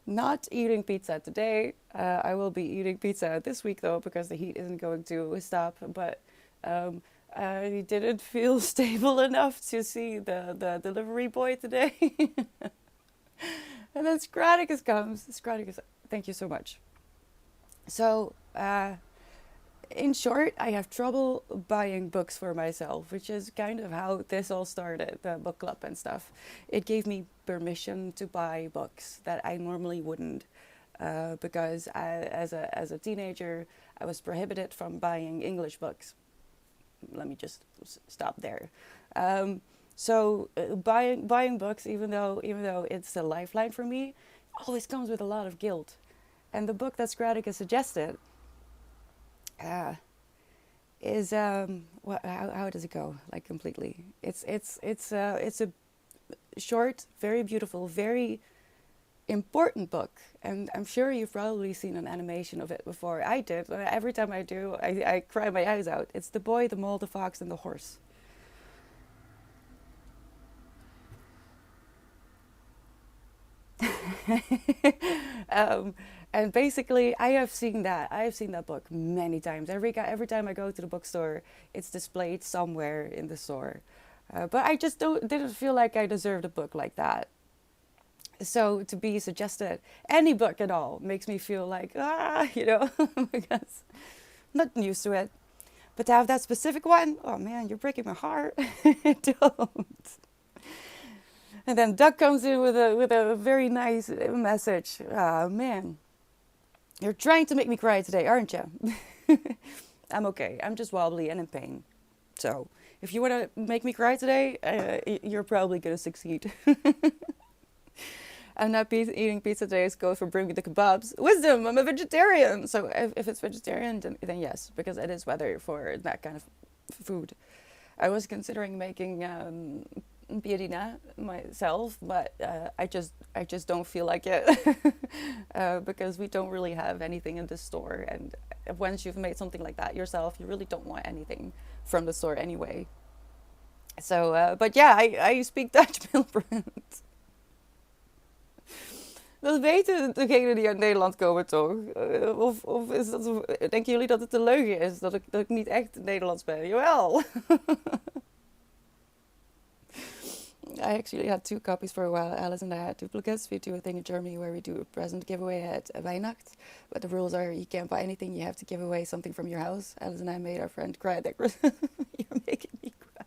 not eating pizza today. I will be eating pizza this week though, because the heat isn't going to stop. But I didn't feel stable enough to see the delivery boy today. And then Scraticus comes. Scraticus, thank you so much. So, in short, I have trouble buying books for myself, which is kind of how this all started, the book club and stuff. It gave me permission to buy books that I normally wouldn't, because as a teenager, I was prohibited from buying English books. Let me just stop there. So buying books, even though it's a lifeline for me, always comes with a lot of guilt. And the book that Scratica suggested is how does it go? Like completely. It's a short, very beautiful, very important book, and I'm sure you've probably seen an animation of it before. I did. Every time I do, I cry my eyes out. It's The Boy, the Mole, the Fox, and the Horse. um, and basically, I have seen that. I have seen that book many times. Every time I go to the bookstore, it's displayed somewhere in the store. But I just didn't feel like I deserved a book like that. So to be suggested any book at all makes me feel like because I'm not used to it. But to have that specific one, oh man, you're breaking my heart. Don't. And then Doug comes in with a very nice message. Oh man, you're trying to make me cry today, aren't you? I'm okay. I'm just wobbly and in pain. So if you want to make me cry today, you're probably gonna succeed. I'm not eating pizza today. It's goes for bring me the kebabs. Wisdom, I'm a vegetarian. So if it's vegetarian, then yes, because it is weather for that kind of food. I was considering making birina myself, but I just don't feel like it because we don't really have anything in the store. And once you've made something like that yourself, you really don't want anything from the store anyway. So, but yeah, I speak Dutch, Milbrand. Dat weten degenen die uit Nederland komen toch? Of is dat, denken jullie dat het een leugen is? Dat ik niet echt Nederlands ben? Jawel! I actually had 2 copies for a while. Alice and I had duplicates. We do a thing in Germany where we do a present giveaway at Weihnacht. But the rules are you can't buy anything. You have to give away something from your house. Alice and I made our friend cry. You're making me cry.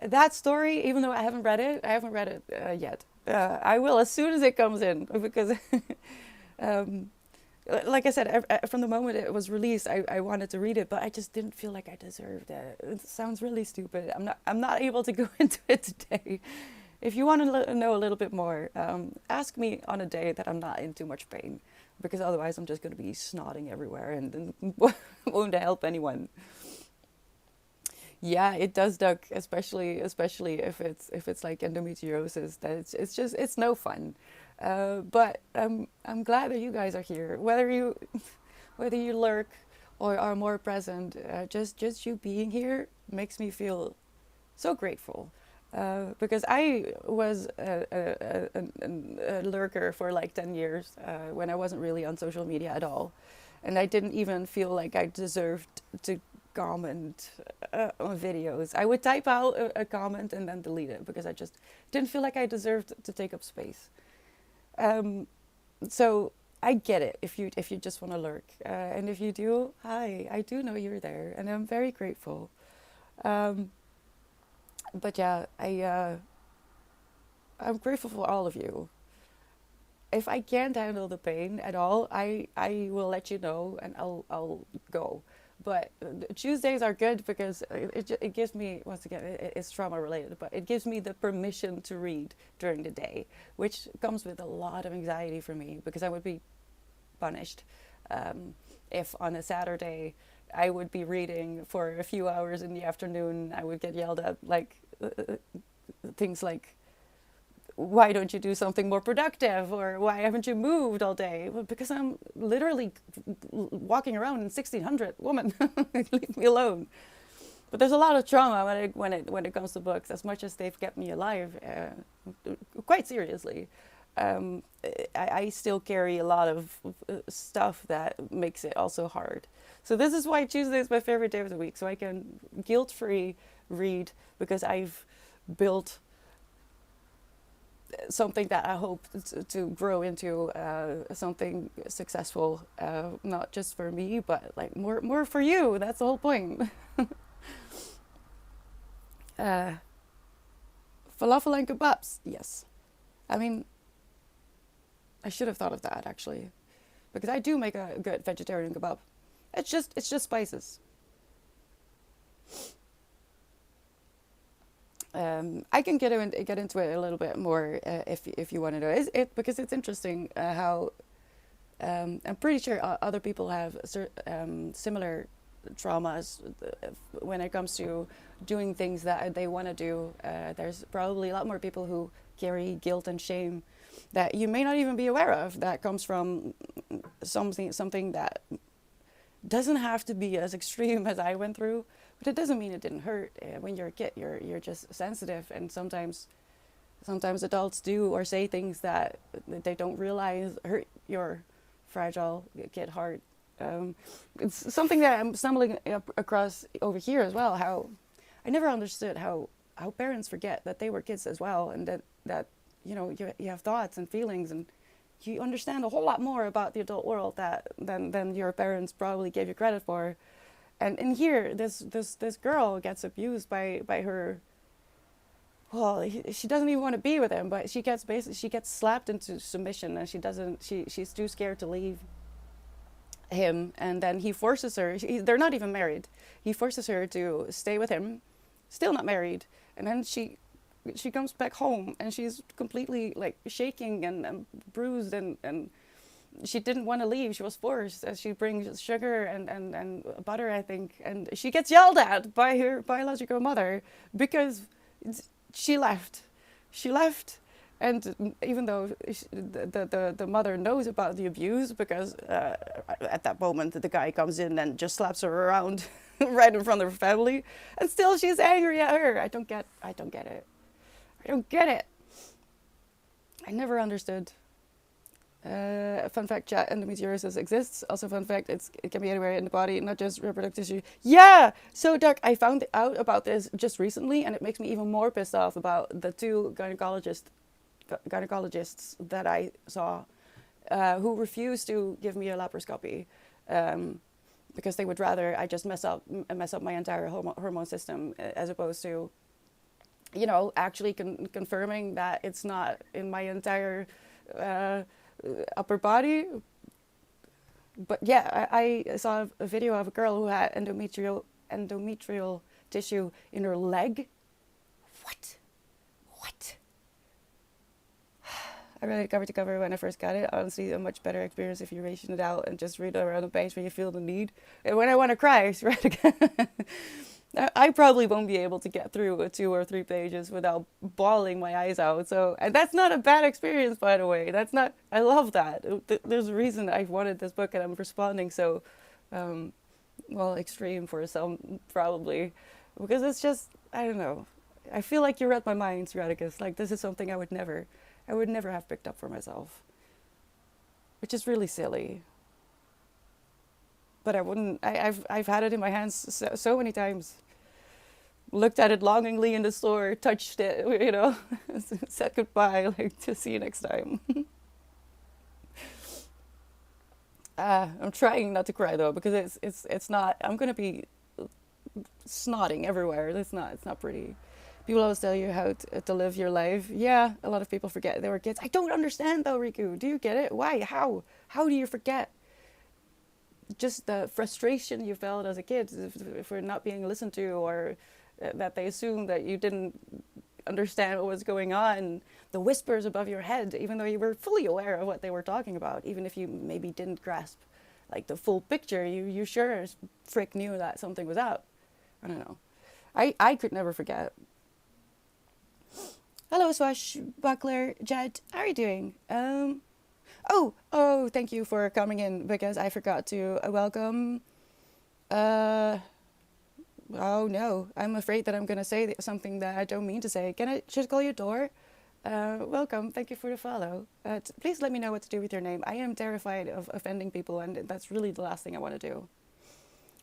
That story, even though I haven't read it yet. I will as soon as it comes in because, like I said, from the moment it was released, I wanted to read it, but I just didn't feel like I deserved it. It sounds really stupid. I'm not able to go into it today. If you want to know a little bit more, ask me on a day that I'm not in too much pain, because otherwise I'm just going to be snotting everywhere and won't help anyone. Yeah, it does, Duck. Especially if it's like endometriosis. That it's no fun. But I'm glad that you guys are here. Whether you lurk or are more present, just you being here makes me feel so grateful. Because I was a lurker for like 10 years when I wasn't really on social media at all, and I didn't even feel like I deserved to comment on videos. I would type out a comment and then delete it because I just didn't feel like I deserved to take up space. So I get it if you just want to lurk, and if you do, hi, I do know you're there, and I'm very grateful. Um, but yeah, I'm grateful for all of you. If I can't handle the pain at all, I will let you know and I'll go. But Tuesdays are good because it gives me, once again, it's trauma related, but it gives me the permission to read during the day, which comes with a lot of anxiety for me because I would be punished um, if on a Saturday I would be reading for a few hours in the afternoon. I would get yelled at like things like, why don't you do something more productive, or why haven't you moved all day? Well, because I'm literally walking around in 1600, woman. Leave me alone. But there's a lot of trauma when it comes to books, as much as they've kept me alive, quite seriously. um, I still carry a lot of stuff that makes it also hard. So this is why Tuesday is my favorite day of the week, so I can guilt-free read, because I've built something that I hope to grow into something successful, not just for me, but like more for you. That's the whole point. uh, Falafel and kebabs, yes. I mean, I should have thought of that actually, because I do make a good vegetarian kebab. It's just spices. I can get into it a little bit more if you want to know it, because it's interesting how I'm pretty sure other people have similar traumas when it comes to doing things that they want to do. There's probably a lot more people who carry guilt and shame that you may not even be aware of, that comes from something that doesn't have to be as extreme as I went through, but it doesn't mean it didn't hurt. When you're a kid, you're just sensitive, and sometimes adults do or say things that they don't realize hurt your fragile kid heart. It's something that I'm stumbling across over here as well. How I never understood how parents forget that they were kids as well, and that you have thoughts and feelings, and you understand a whole lot more about the adult world than your parents probably gave you credit for. And in here, this girl gets abused by her. Well, she doesn't even want to be with him, but she gets slapped into submission, and she's too scared to leave him. And then he forces her. They're not even married. He forces her to stay with him, still not married. And then she comes back home, and she's completely like shaking and bruised, and she didn't want to leave. She was forced, as she brings sugar and butter, I think, and she gets yelled at by her biological mother because she left. She left, and even though the mother knows about the abuse, because at that moment the guy comes in and just slaps her around right in front of her family, and still she's angry at her. I don't get it. I don't get it. I never understood. Fun fact, chat, endometriosis exists. Also, fun fact, it can be anywhere in the body, not just reproductive tissue. Yeah! So, Doug, I found out about this just recently, and it makes me even more pissed off about the two gynecologists that I saw who refused to give me a laparoscopy because they would rather I just mess up my entire hormone system, as opposed to actually confirming that it's not in my entire upper body. But yeah, I saw a video of a girl who had endometrial tissue in her leg. What? I read it cover to cover when I first got it. Honestly, a much better experience if you ration it out and just read around the page when you feel the need. And when I want to cry, I read again. I probably won't be able to get through 2 or 3 pages without bawling my eyes out. So, and that's not a bad experience, by the way. That's not. I love that. There's a reason I wanted this book, and I'm responding so, extreme for some probably, because it's just, I don't know. I feel like you read my mind, Radicus. Like, this is something I would never have picked up for myself, which is really silly. But I wouldn't. I've had it in my hands so many times. Looked at it longingly in the store, touched it, said goodbye, like, to see you next time. I'm trying not to cry though, because it's not. I'm gonna be snotting everywhere. It's not pretty. People always tell you how to live your life. Yeah, a lot of people forget they were kids. I don't understand though, Riku. Do you get it? Why? How? How do you forget? Just the frustration you felt as a kid for not being listened to, or that they assumed that you didn't understand what was going on. The whispers above your head, even though you were fully aware of what they were talking about, even if you maybe didn't grasp like the full picture, you sure as frick knew that something was up. I don't know. I could never forget. Hello, Swashbuckler Jed. How are you doing? Oh, thank you for coming in, because I forgot to welcome. Uh, oh no, I'm afraid that I'm gonna say something that I don't mean to say. Can I just call you Door? Welcome. Thank you for the follow. Please let me know what to do with your name. I am terrified of offending people, and that's really the last thing I want to do.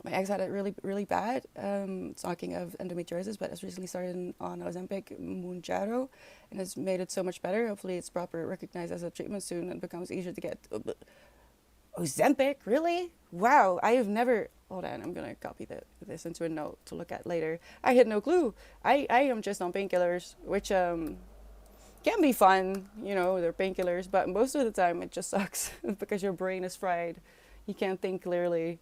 My ex had it really, really bad. Talking of endometriosis, but has recently started on Ozempic Mounjaro, and has made it so much better. Hopefully, it's proper recognized as a treatment soon and becomes easier to get. Ozempic, really? Wow, I have never. Hold on, I'm gonna copy this into a note to look at later. I had no clue. I am just on painkillers, which can be fun, they're painkillers, but most of the time it just sucks because your brain is fried. You can't think clearly.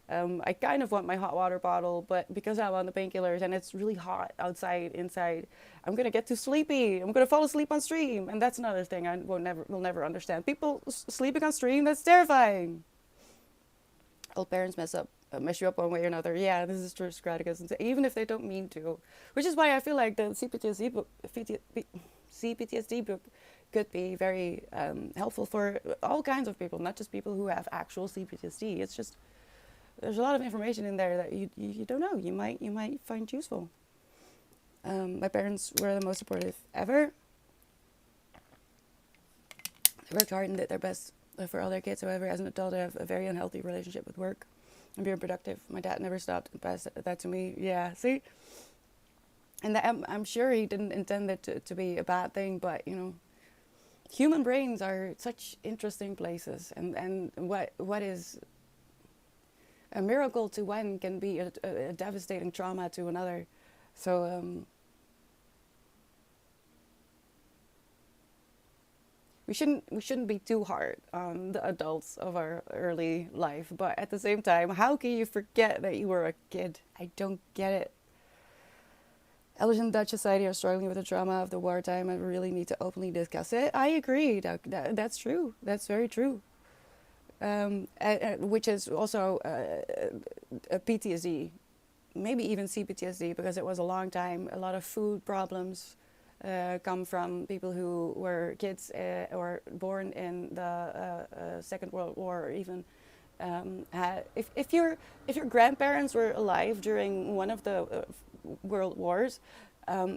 I kind of want my hot water bottle, but because I'm on the painkillers and it's really hot outside, inside, I'm gonna get too sleepy. I'm gonna fall asleep on stream, and that's another thing I will never understand. People sleeping on stream, that's terrifying. Old parents mess you up one way or another. Yeah, this is true, Scraticus, even if they don't mean to. Which is why I feel like the CPTSD book could be very helpful for all kinds of people, not just people who have actual CPTSD. It's just there's a lot of information in there that you don't know. You might find useful. My parents were the most supportive ever. They worked hard and did their best for all their kids. However, as an adult, I have a very unhealthy relationship with work and being productive. My dad never stopped and passed that to me. Yeah, see? And that, I'm sure he didn't intend it to be a bad thing, but, human brains are such interesting places. And what is a miracle to one can be a devastating trauma to another. So, we shouldn't be too hard on the adults of our early life, but at the same time, how can you forget that you were a kid? I don't get it. Elders in Dutch society are struggling with the trauma of the wartime and really need to openly discuss it. I agree. That's true. That's very true. Which is also a PTSD, maybe even CPTSD, because it was a long time. A lot of food problems come from people who were kids or born in the Second World War, or even if your grandparents were alive during one of the world wars,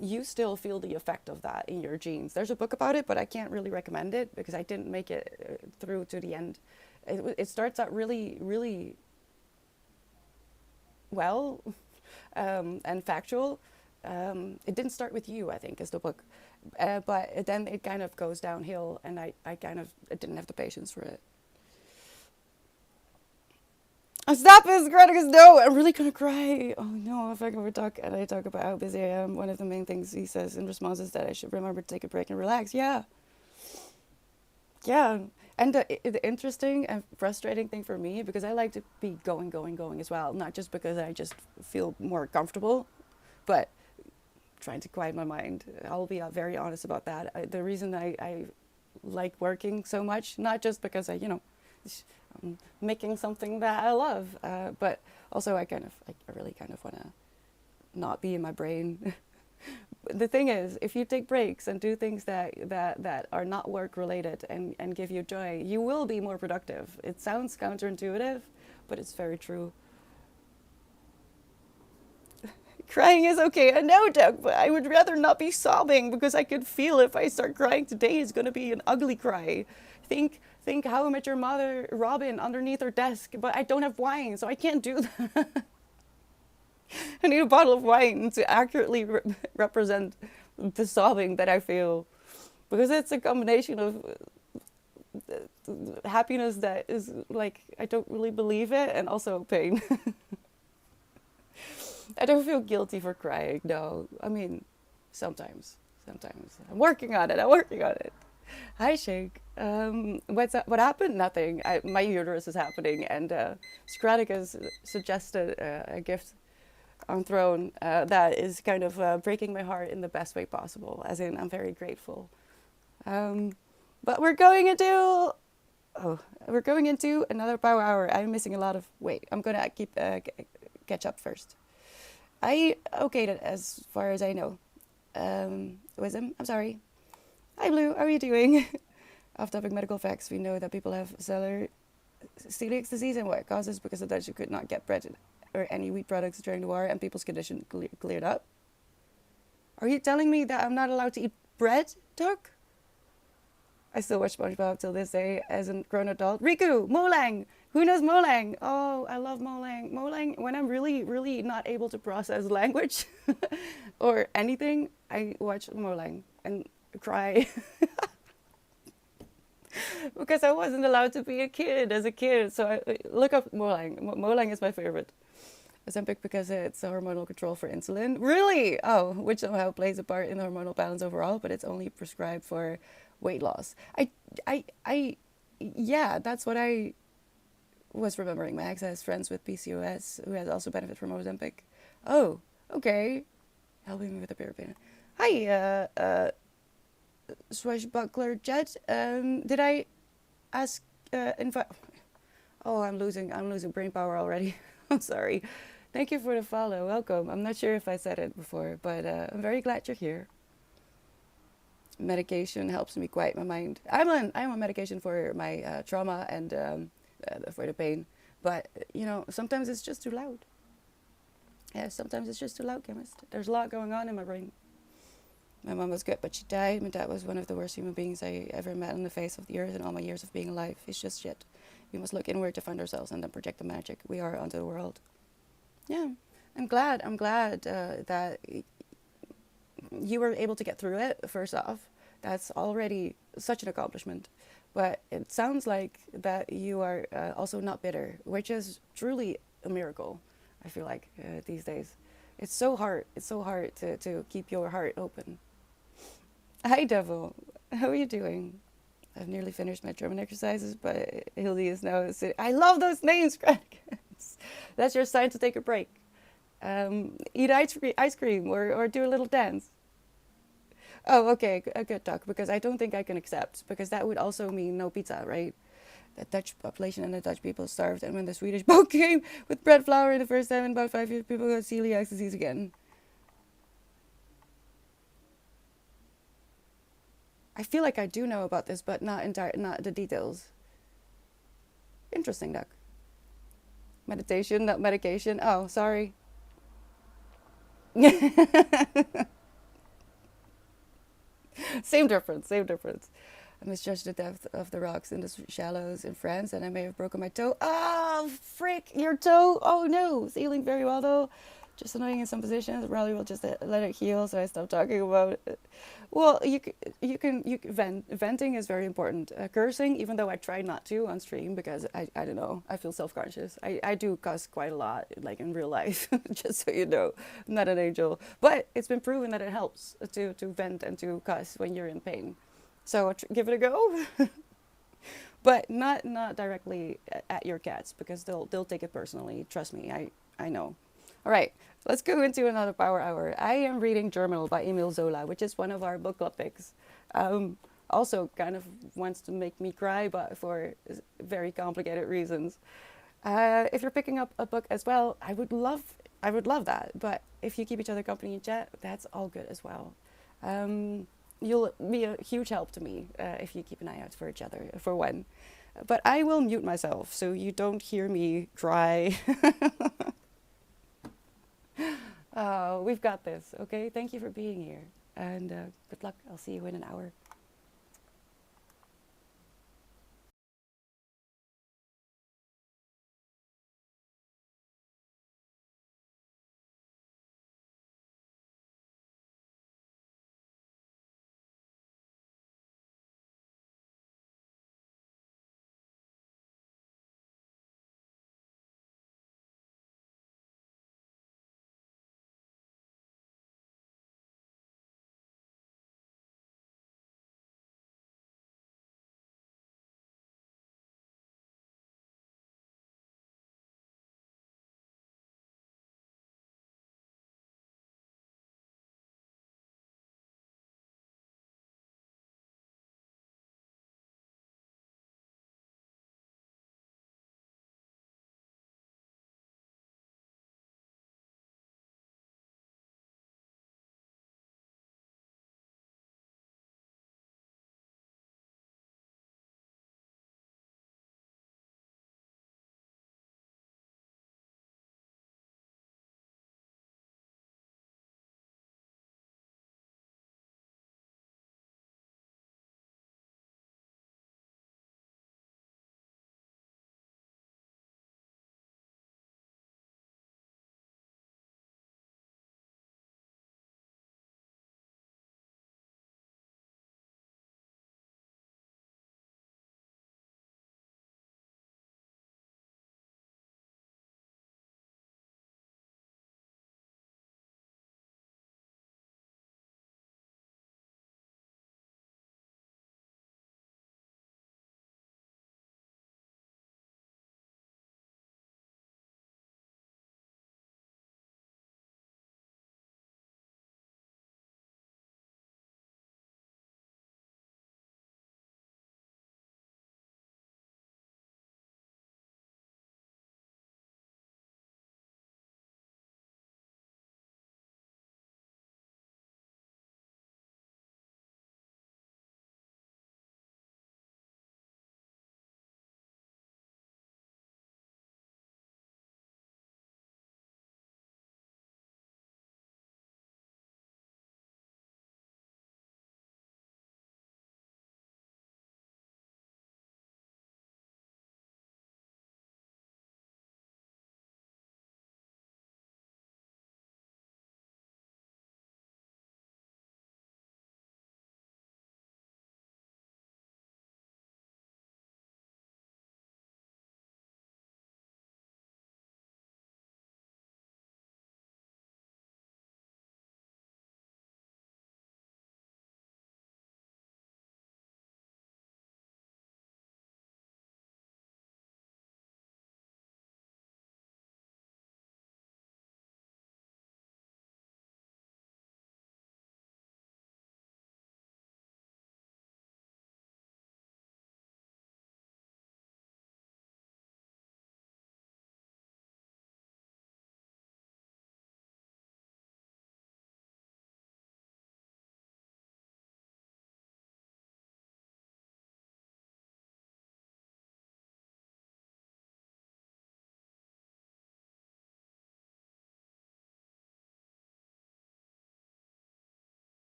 you still feel the effect of that in your genes. There's a book about it, but I can't really recommend it because I didn't make it through to the end. It starts out really, really well and factual. It didn't start with you, I think, is the book. But then it kind of goes downhill, and I didn't have the patience for it. Stop it, Graticus, no! I'm really gonna cry. Oh no, if I can talk and I talk about how busy I am, one of the main things he says in response is that I should remember to take a break and relax. Yeah. Yeah. And the interesting and frustrating thing for me, because I like to be going as well, not just because I just feel more comfortable, but trying to quiet my mind. I'll be very honest about that. The reason I like working so much, not just because I'm making something that I love, but also I really kind of want to not be in my brain. The thing is, if you take breaks and do things that are not work related and give you joy, you will be more productive. It sounds counterintuitive, but it's very true. Crying is okay, I know, Doug, but I would rather not be sobbing, because I could feel if I start crying today, it's going to be an ugly cry. Think How I Met Your Mother, Robin underneath her desk, but I don't have wine, so I can't do that. I need a bottle of wine to accurately represent the sobbing that I feel, because it's a combination of happiness that is like I don't really believe it, and also pain. I don't feel guilty for crying. No, I mean, sometimes, sometimes I'm working on it. I'm working on it. Hi, Shake. What happened? Nothing. My uterus is happening, and Scratic has suggested a gift on throne that is kind of breaking my heart in the best way possible. As in, I'm very grateful. Um, but we're going into another power hour. I'm missing a lot of weight. I'm gonna keep catch up first. I okayed it as far as I know. Wisdom. I'm sorry. Hi, Blue. How are you doing? Off-topic medical facts. We know that people have celiac disease and what it causes because of that you could not get bread or any wheat products during the war, and people's condition cleared up. Are you telling me that I'm not allowed to eat bread, Doc? I still watch SpongeBob till this day as a grown adult. Riku, Molang. Who knows Molang? Oh, I love Molang. Molang, when I'm really, really not able to process language or anything, I watch Molang and cry because I wasn't allowed to be a kid as a kid. So I look up Molang. Molang is my favorite. Ozempic because it's a hormonal control for insulin. Really? Oh, which somehow plays a part in the hormonal balance overall, but it's only prescribed for weight loss. Yeah, that's what I was remembering. My ex has friends with PCOS who has also benefited from Ozempic. Oh, okay. Helping me with the period. Hi, Swashbuckler Jet. Did I ask, invite? Oh, I'm losing brain power already. I'm sorry. Thank you for the follow. Welcome. I'm not sure if I said it before, but I'm very glad you're here. Medication helps me quiet my mind. I'm on medication for my trauma and for the pain, but you know sometimes it's just too loud. Yeah, sometimes it's just too loud, chemist. There's a lot going on in my brain. My mom was good, but she died. My dad was one of the worst human beings I ever met on the face of the earth in all my years of being alive. He's just shit. We must look inward to find ourselves and then project the magic we are onto the world. Yeah, I'm glad. That you were able to get through it. First off, that's already such an accomplishment. But it sounds like that you are also not bitter, which is truly a miracle. I feel like these days, it's so hard. It's so hard to keep your heart open. Hi, Devil. How are you doing? I've nearly finished my German exercises, but Hildy is now sitting. I love those names, Greg. That's your sign to take a break. Eat ice cream or do a little dance. Oh, okay, a good talk, because I don't think I can accept, because that would also mean no pizza, right? The Dutch population and the Dutch people starved, and when the Swedish boat came with bread flour in the first time in about 5 years, people got celiac disease again. I feel like I do know about this, but not the details. Interesting, Duck. Meditation, not medication. Oh, sorry. Same difference, same difference. I misjudged the depth of the rocks in the shallows in France, and I may have broken my toe. Oh, frick, your toe! Oh no, it's healing very well though. Just annoying in some positions. Raleigh will just let it heal, so I stopped talking about it. Well, you can venting is very important. Cursing, even though I try not to on stream because I don't know, I feel self-conscious. I do cuss quite a lot, like in real life, just so you know. I'm not an angel, but it's been proven that it helps to vent and to cuss when you're in pain. So give it a go, but not directly at your cats because they'll take it personally. Trust me, I know. All right, let's go into another power hour. I am reading Germinal by Emile Zola, which is one of our book club picks. Also, kind of wants to make me cry, but for very complicated reasons. If you're picking up a book as well, I would love that. But if you keep each other company in chat, that's all good as well. You'll be a huge help to me if you keep an eye out for each other, for one. But I will mute myself so you don't hear me cry. Oh, we've got this, okay? Thank you for being here. And good luck. I'll see you in an hour.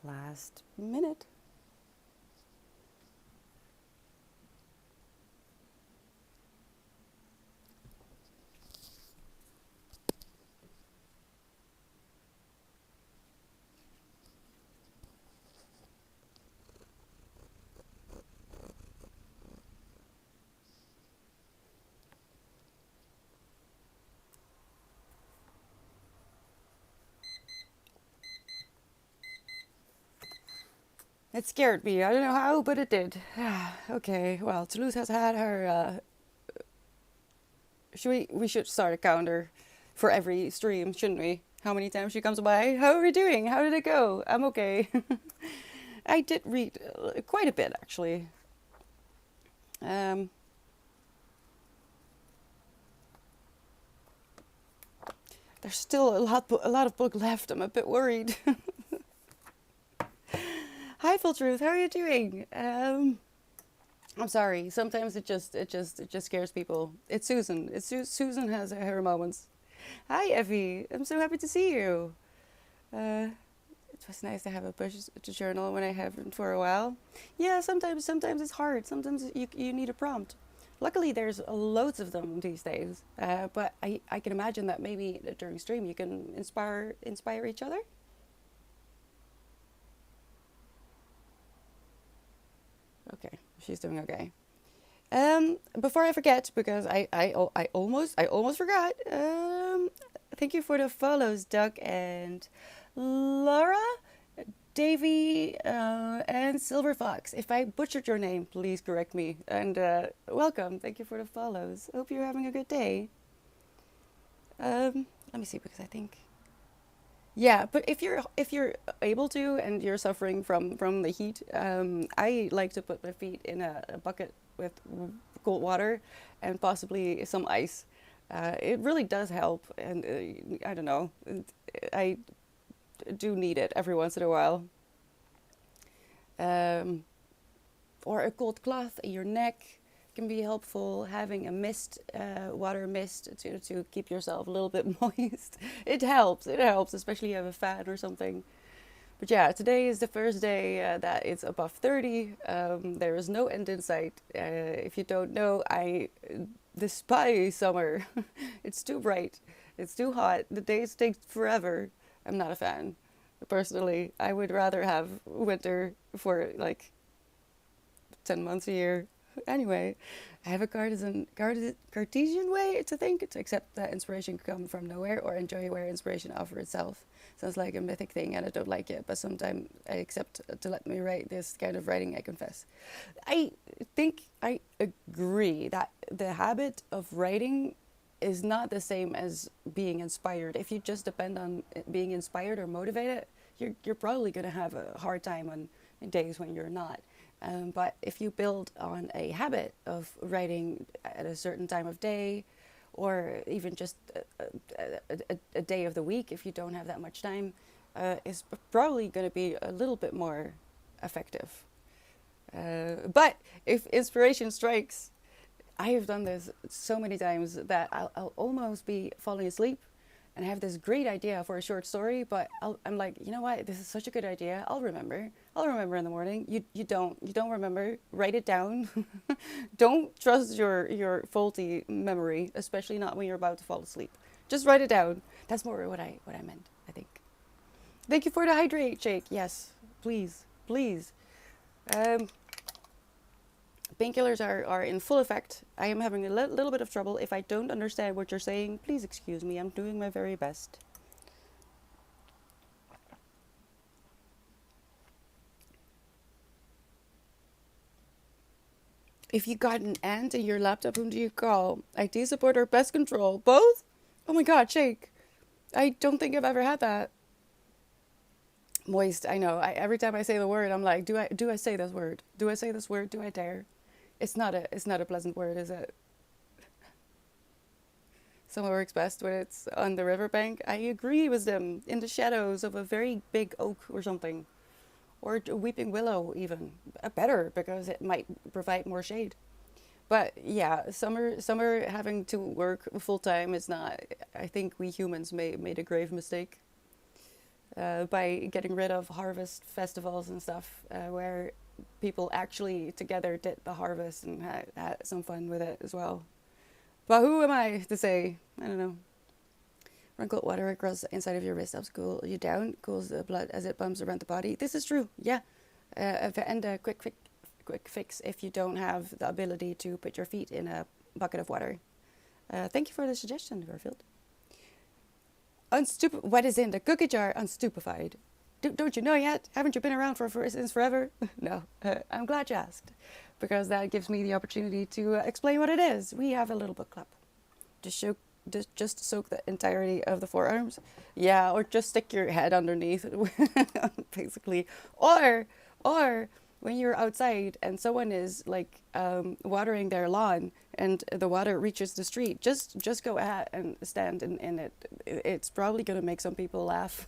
last minute. It scared me. I don't know how, but it did. Okay, well, Toulouse has had her. We should start a counter for every stream, shouldn't we? How many times she comes by? How are we doing? How did it go? I'm okay. I did read quite a bit actually. Um, there's still a lot of book left. I'm a bit worried. Hi, Full Truth. How are you doing? I'm sorry. Sometimes it just scares people. It's Susan. Susan has her moments. Hi, Effie. I'm so happy to see you. Uh, it was nice to have a push to journal when I haven't for a while. Yeah, sometimes it's hard. Sometimes you need a prompt. Luckily, there's loads of them these days. But I can imagine that maybe during stream you can inspire each other. Okay, she's doing okay. Before I forget, because I almost forgot. Thank you for the follows, Doug and Laura, Davy, and Silver Fox. If I butchered your name, please correct me. And welcome. Thank you for the follows. Hope you're having a good day. Let me see, because I think yeah, but if you're able to and you're suffering from the heat, I like to put my feet in a bucket with cold water and possibly some ice. It really does help, and I don't know, I do need it every once in a while. Um, or a cold cloth in your neck can be helpful. Having a mist, water mist, to keep yourself a little bit moist. It helps. It helps, especially if you have a fan or something. But yeah, today is the first day that it's above 30. There is no end in sight. If you don't know, I despise summer. It's too bright. It's too hot. The days take forever. I'm not a fan. Personally, I would rather have winter for like 10 months a year. Anyway, I have a Cartesian way to think, to accept that inspiration can come from nowhere or enjoy where inspiration offers itself. Sounds like a mythic thing and I don't like it, but sometimes I accept to let me write this kind of writing, I confess. I think I agree that the habit of writing is not the same as being inspired. If you just depend on being inspired or motivated, you're probably going to have a hard time on days when you're not. But if you build on a habit of writing at a certain time of day, or even just a day of the week, if you don't have that much time, is probably going to be a little bit more effective. But if inspiration strikes, I have done this so many times that I'll almost be falling asleep and I have this great idea for a short story, but I'm like, you know what? This is such a good idea. I'll remember. I'll remember in the morning. You don't remember. Write it down. Don't trust your faulty memory, especially not when you're about to fall asleep. Just write it down. That's more what I meant, I think. Thank you for the hydrate, Jake. Yes, please, please. Um, Painkillers are in full effect. I am having a little bit of trouble. If I don't understand what you're saying, please excuse me. I'm doing my very best. If you got an ant in your laptop, whom do you call? IT support or pest control? Both? Oh my god, Shake. I don't think I've ever had that. Moist, I know. Every time I say the word, I'm like, do I say this word? Do I say this word? Do I dare? It's not a pleasant word, is it? Summer works best when it's on the riverbank. I agree with them. In the shadows of a very big oak or something. Or a weeping willow even. Better, because it might provide more shade. But yeah, summer having to work full time is not. I think we humans made a grave mistake. by getting rid of harvest festivals and stuff, where people actually together did the harvest and had some fun with it as well. But who am I to say? I don't know. Run cold water across the inside of your wrist helps cool you down, cools the blood as it pumps around the body. This is true, yeah. And a quick fix if you don't have the ability to put your feet in a bucket of water. Thank you for the suggestion, Garfield. What is in the cookie jar? Unstupefied. Don't you know yet? Haven't you been around since forever? No. I'm glad you asked, because that gives me the opportunity to explain what it is. We have a little book club. Just soak the entirety of the forearms. Yeah, or just stick your head underneath, basically. Or when you're outside and someone is like watering their lawn and the water reaches the street, just go ahead and stand in it. It's probably gonna make some people laugh,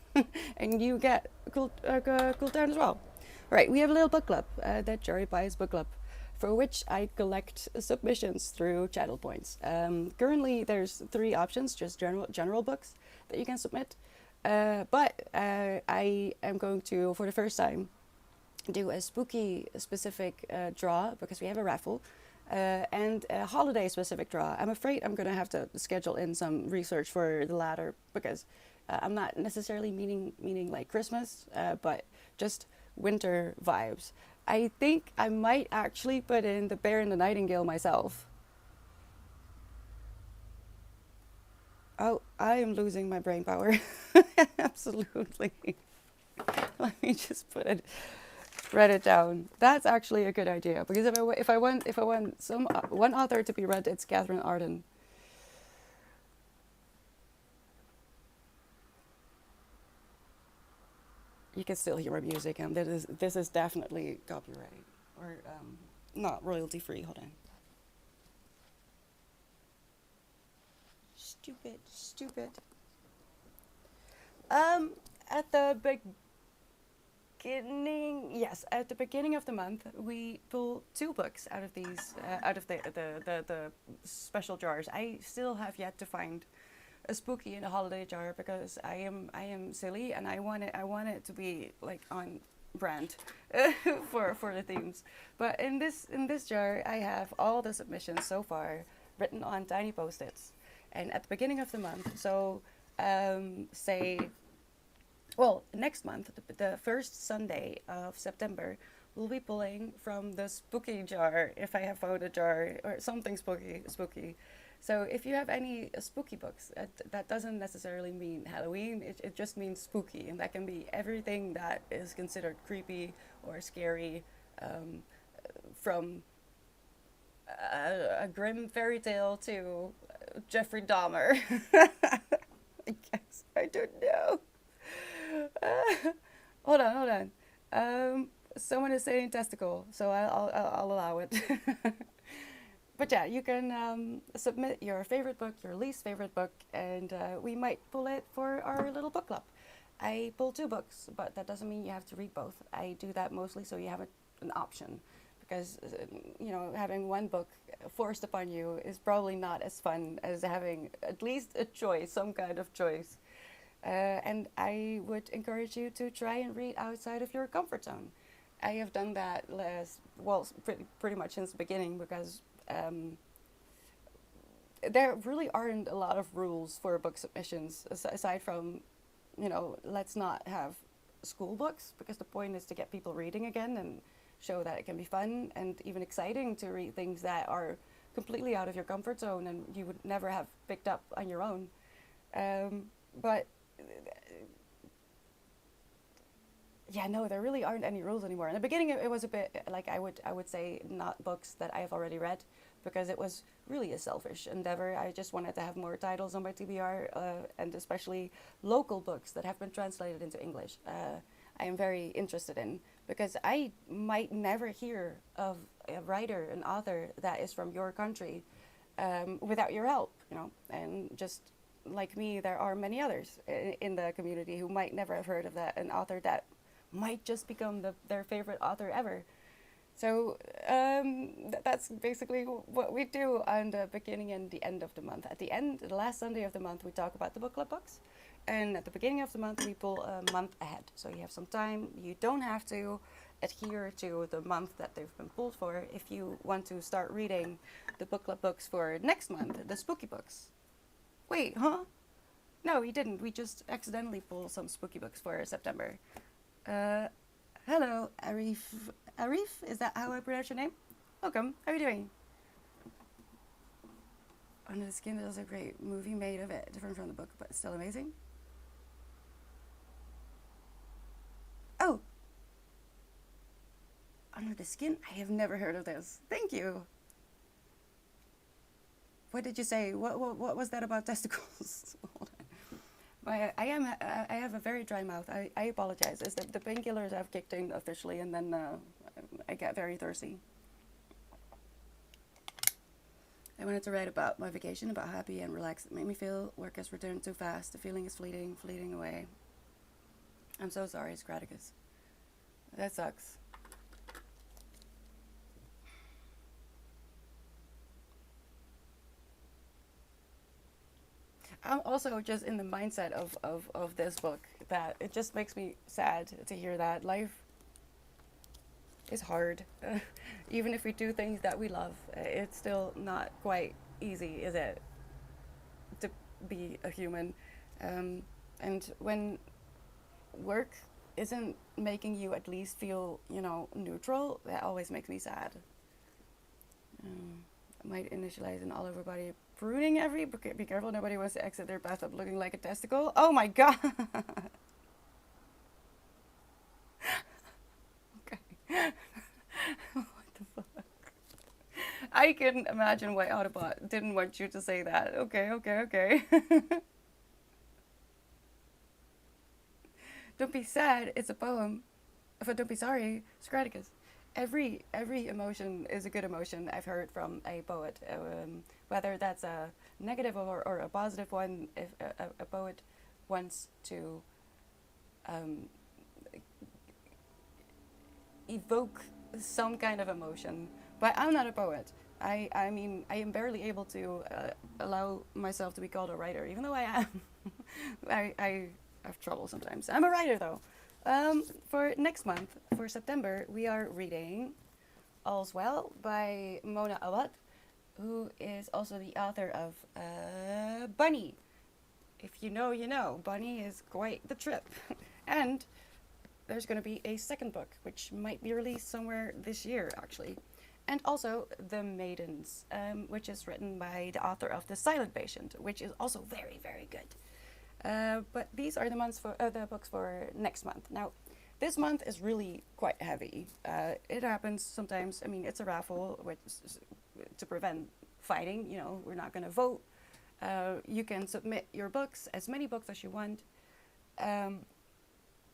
and you get cool down as well. Right, we have a little book club, that cherrypies book club, for which I collect submissions through channel points. Currently, there's 3 options, just general books that you can submit. But I am going to, for the first time, do a spooky specific draw, because we have a raffle, and a holiday specific draw. I'm afraid I'm going to have to schedule in some research for the latter, because I'm not necessarily meaning like Christmas, but just winter vibes. I think I might actually put in The Bear and the Nightingale myself. Oh, I am losing my brain power. Absolutely. Let me just write it down. That's actually a good idea, because if I want some one author to be read, it's Catherine Arden. You can still hear my music, and this is definitely copyright or not royalty free. Hold on. Stupid. At the beginning, yes, at the beginning of the month, we pull 2 books out of these, out of the special jars. I still have yet to find a spooky in a holiday jar, because I am silly, and I want it to be like on brand for the themes. But in this jar, I have all the submissions so far written on tiny post-its, and at the beginning of the month, so say, well, next month, the first Sunday of September, we'll be pulling from the spooky jar, if I have found a jar or something spooky. So if you have any spooky books, that doesn't necessarily mean Halloween, it just means spooky, and that can be everything that is considered creepy or scary, from a grim fairy tale to Jeffrey Dahmer. I guess, I don't know. Hold on. Someone is saying testicle, so I'll allow it. But yeah, you can submit your favorite book, your least favorite book, and we might pull it for our little book club. I pull 2 books, but that doesn't mean you have to read both. I do that mostly so you have an option, because having one book forced upon you is probably not as fun as having at least a choice, some kind of choice. And I would encourage you to try and read outside of your comfort zone. I have done that pretty much since the beginning, because there really aren't a lot of rules for book submissions, aside from, let's not have school books, because the point is to get people reading again and show that it can be fun and even exciting to read things that are completely out of your comfort zone and you would never have picked up on your own. But yeah, no, there really aren't any rules anymore. In the beginning, it was a bit like I would say not books that I have already read, because it was really a selfish endeavor. I just wanted to have more titles on my TBR, and especially local books that have been translated into English. I am very interested in, because I might never hear of a writer, an author that is from your country, without your help, and just like me, there are many others in the community who might never have heard of that, an author that might just become their favorite author ever. So that's basically what we do on the beginning and the end of the month. At the end, the last Sunday of the month, we talk about the book club books. and at the beginning of the month we pull a month ahead. So you have some time. You don't have to adhere to the month that they've been pulled for if you want to start reading the book club books for next month, the spooky books. Wait, huh? No, we didn't. We just accidentally pulled some spooky books for September. Uh, Hello, Arif. Arif, is that how I pronounce your name? Welcome. How are you doing? Under the Skin is a great movie made of it, different from the book, but still amazing. Oh, Under the Skin? I have never heard of this. Thank you. What did you say? What was that about testicles? Hold on. I have a very dry mouth. I apologize. It's the painkillers have kicked in officially, and then I get very thirsty. I wanted to write about my vacation, about happy and relaxed. It made me feel work has returned too fast. The feeling is fleeting, fleeting away. I'm so sorry, Scraticus. That sucks. I'm also just in the mindset of this book that it just makes me sad to hear that life is hard. Even if we do things that we love, it's still not quite easy, is it? To be a human. And when work isn't making you at least feel, neutral, that always makes me sad. I might initialize an all over body pruning every. Be careful, nobody wants to exit their bathtub looking like a testicle. Oh my god! Okay. What the fuck? I can imagine why Autobot didn't want you to say that. Okay. Don't be sad, it's a poem. But don't be sorry, Scraticus. Every emotion is a good emotion, I've heard from a poet. Whether that's a negative or a positive one, if a poet wants to evoke some kind of emotion. But I'm not a poet. I mean, I am barely able to allow myself to be called a writer, even though I am. I have trouble sometimes. I'm a writer, though. For next month, for September, we are reading All's Well by Mona Awad, who is also the author of Bunny. If you know, you know. Bunny is quite the trip. And there's going to be a second book, which might be released somewhere this year, actually. And also The Maidens, which is written by the author of The Silent Patient, which is also very, very good. But these are the books for next month. Now, this month is really quite heavy. It happens sometimes. I mean, it's a raffle, which is to prevent fighting. We're not going to vote. You can submit your books, as many books as you want.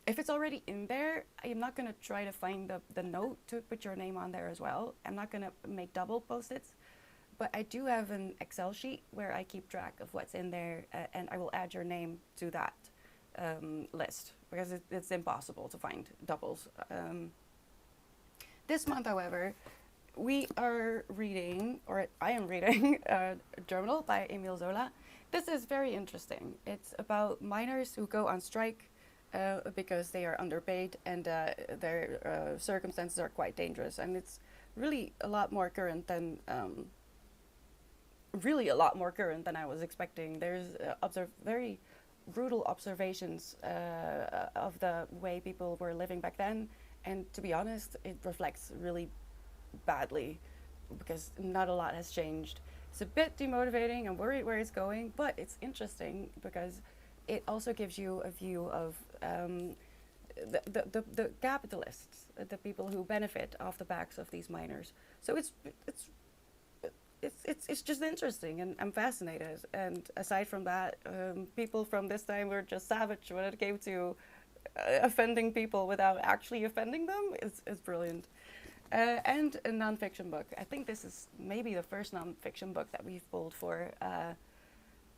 If it's already in there, I'm not going to try to find the note to put your name on there as well. I'm not going to make double post-its. But I do have an Excel sheet where I keep track of what's in there, and I will add your name to that list, because it's impossible to find doubles. This month, however, we are reading, or I am reading, Germinal by Emile Zola. This is very interesting. It's about miners who go on strike because they are underpaid and their circumstances are quite dangerous. And it's really a lot more current than I was expecting. There's very brutal observations of the way people were living back then, and to be honest, it reflects really badly because not a lot has changed. It's a bit demotivating. I'm worried where it's going, but it's because it also gives you a view of the capitalists, the people who benefit off the backs of these miners. So it's just interesting, and I'm fascinated. And aside from that, people from this time were just savage when it came to offending people without actually offending them. It's brilliant. And a nonfiction book. I think this is maybe the first nonfiction book that we've pulled for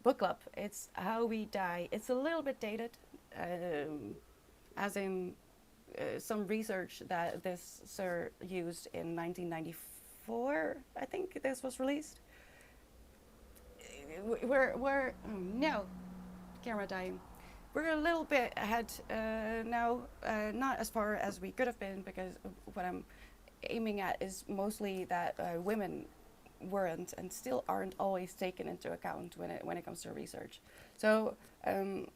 book club. It's How We Die. It's a little bit dated, as in some research that this sir used in 1994. I think this was released. We're oh no, camera dying. we're a little bit ahead now, not as far as we could have been, because what I'm aiming at is mostly that women weren't and still aren't always taken into account when it comes to research. So um,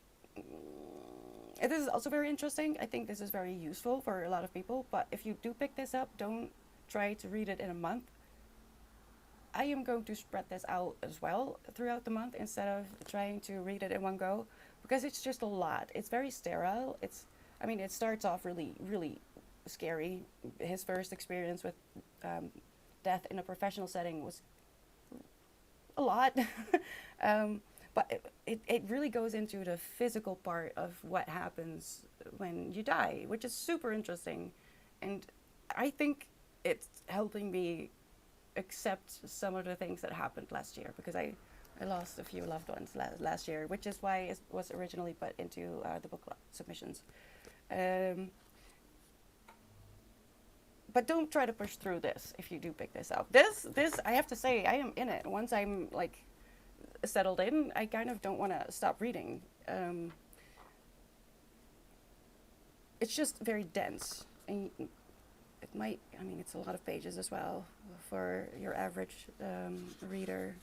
this is also very interesting. I think this is very useful for a lot of people. But if you do pick this up, don't try to read it in a month. I am going to spread this out as well throughout the month instead of trying to read it in one go, because it's just a lot. It's very sterile. I mean, it starts off really, really scary. His first experience with um, death in a professional setting was a lot. um, but it really goes into the physical part of what happens when you die, which is super interesting. And I think it's helping me accept some of the things that happened last year, because I lost a few loved ones last year, which is why it was originally put into the book submissions. Um, but don't try to push through this if you do pick this up. This I have to say, I am in it. Once I'm like settled in, I kind of don't want to stop reading. It's just very dense, and it might. I mean, it's a lot of pages as well for your average reader.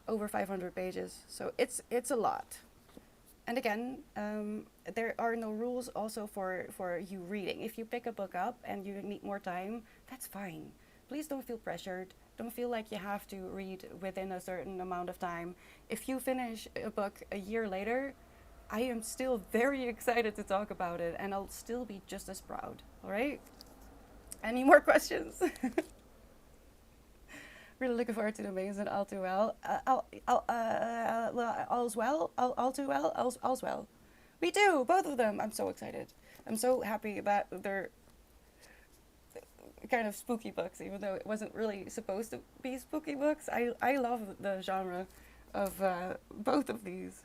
Over 500 pages, so it's a lot. And again, there are no rules also for you reading. If you pick a book up and you need more time, that's fine. Please don't feel pressured. Don't feel like you have to read within a certain amount of time. If you finish a book a year later, I am still very excited to talk about it, and I'll still be just as proud. All right? Any more questions? Really looking forward to the amazing All Too Well. All's well? All Too Well? All's well. Me too, both of them. I'm so excited. I'm so happy that they're kind of spooky books, even though it wasn't really supposed to be spooky books. I love the genre of both of these.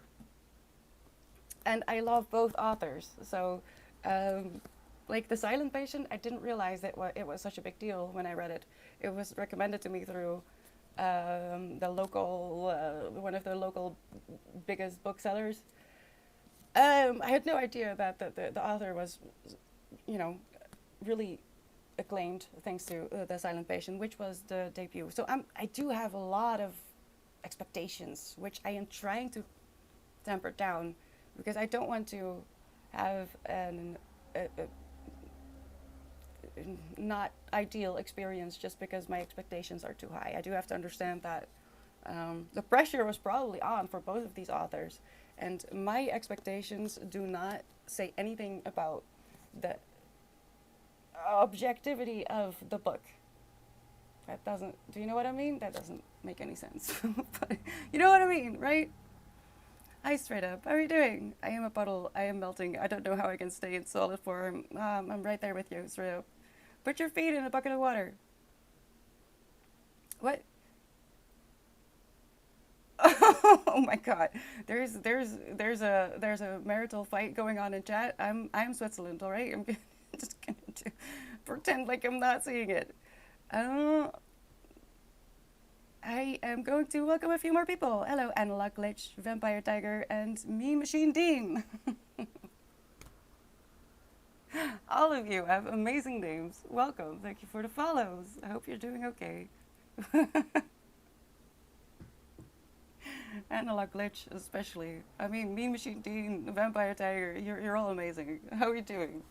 And I love both authors. So, like The Silent Patient, I didn't realize that it was such a big deal when I read it. It was recommended to me through the local, one of the local biggest booksellers. I had no idea that the author was, you know, really acclaimed thanks to The Silent Patient, which was the debut. So I do have a lot of expectations, which I am trying to temper down, because I don't want to have a not ideal experience just because my expectations are too high. I do have to understand that the pressure was probably on for both of these authors, and my expectations do not say anything about the objectivity of the book. That doesn't, do you know what I mean? That doesn't make any sense. But you know what I mean, right? Hi, Straight Up. How are you doing? I am a puddle. I am melting. I don't know how I can stay in solid form. I'm right there with you, Straight Up. Put your feet in a bucket of water. What? Oh my God. There's a marital fight going on in chat. I'm Switzerland, all right? I'm just going to pretend like I'm not seeing it. I am going to welcome a few more people. Hello, Analog Glitch, Vampire Tiger, and Mean Machine Dean. All of you have amazing names. Welcome. Thank you for the follows. I hope you're doing okay. Analog Glitch, especially. I mean, Mean Machine Dean, Vampire Tiger, you're all amazing. How are you doing?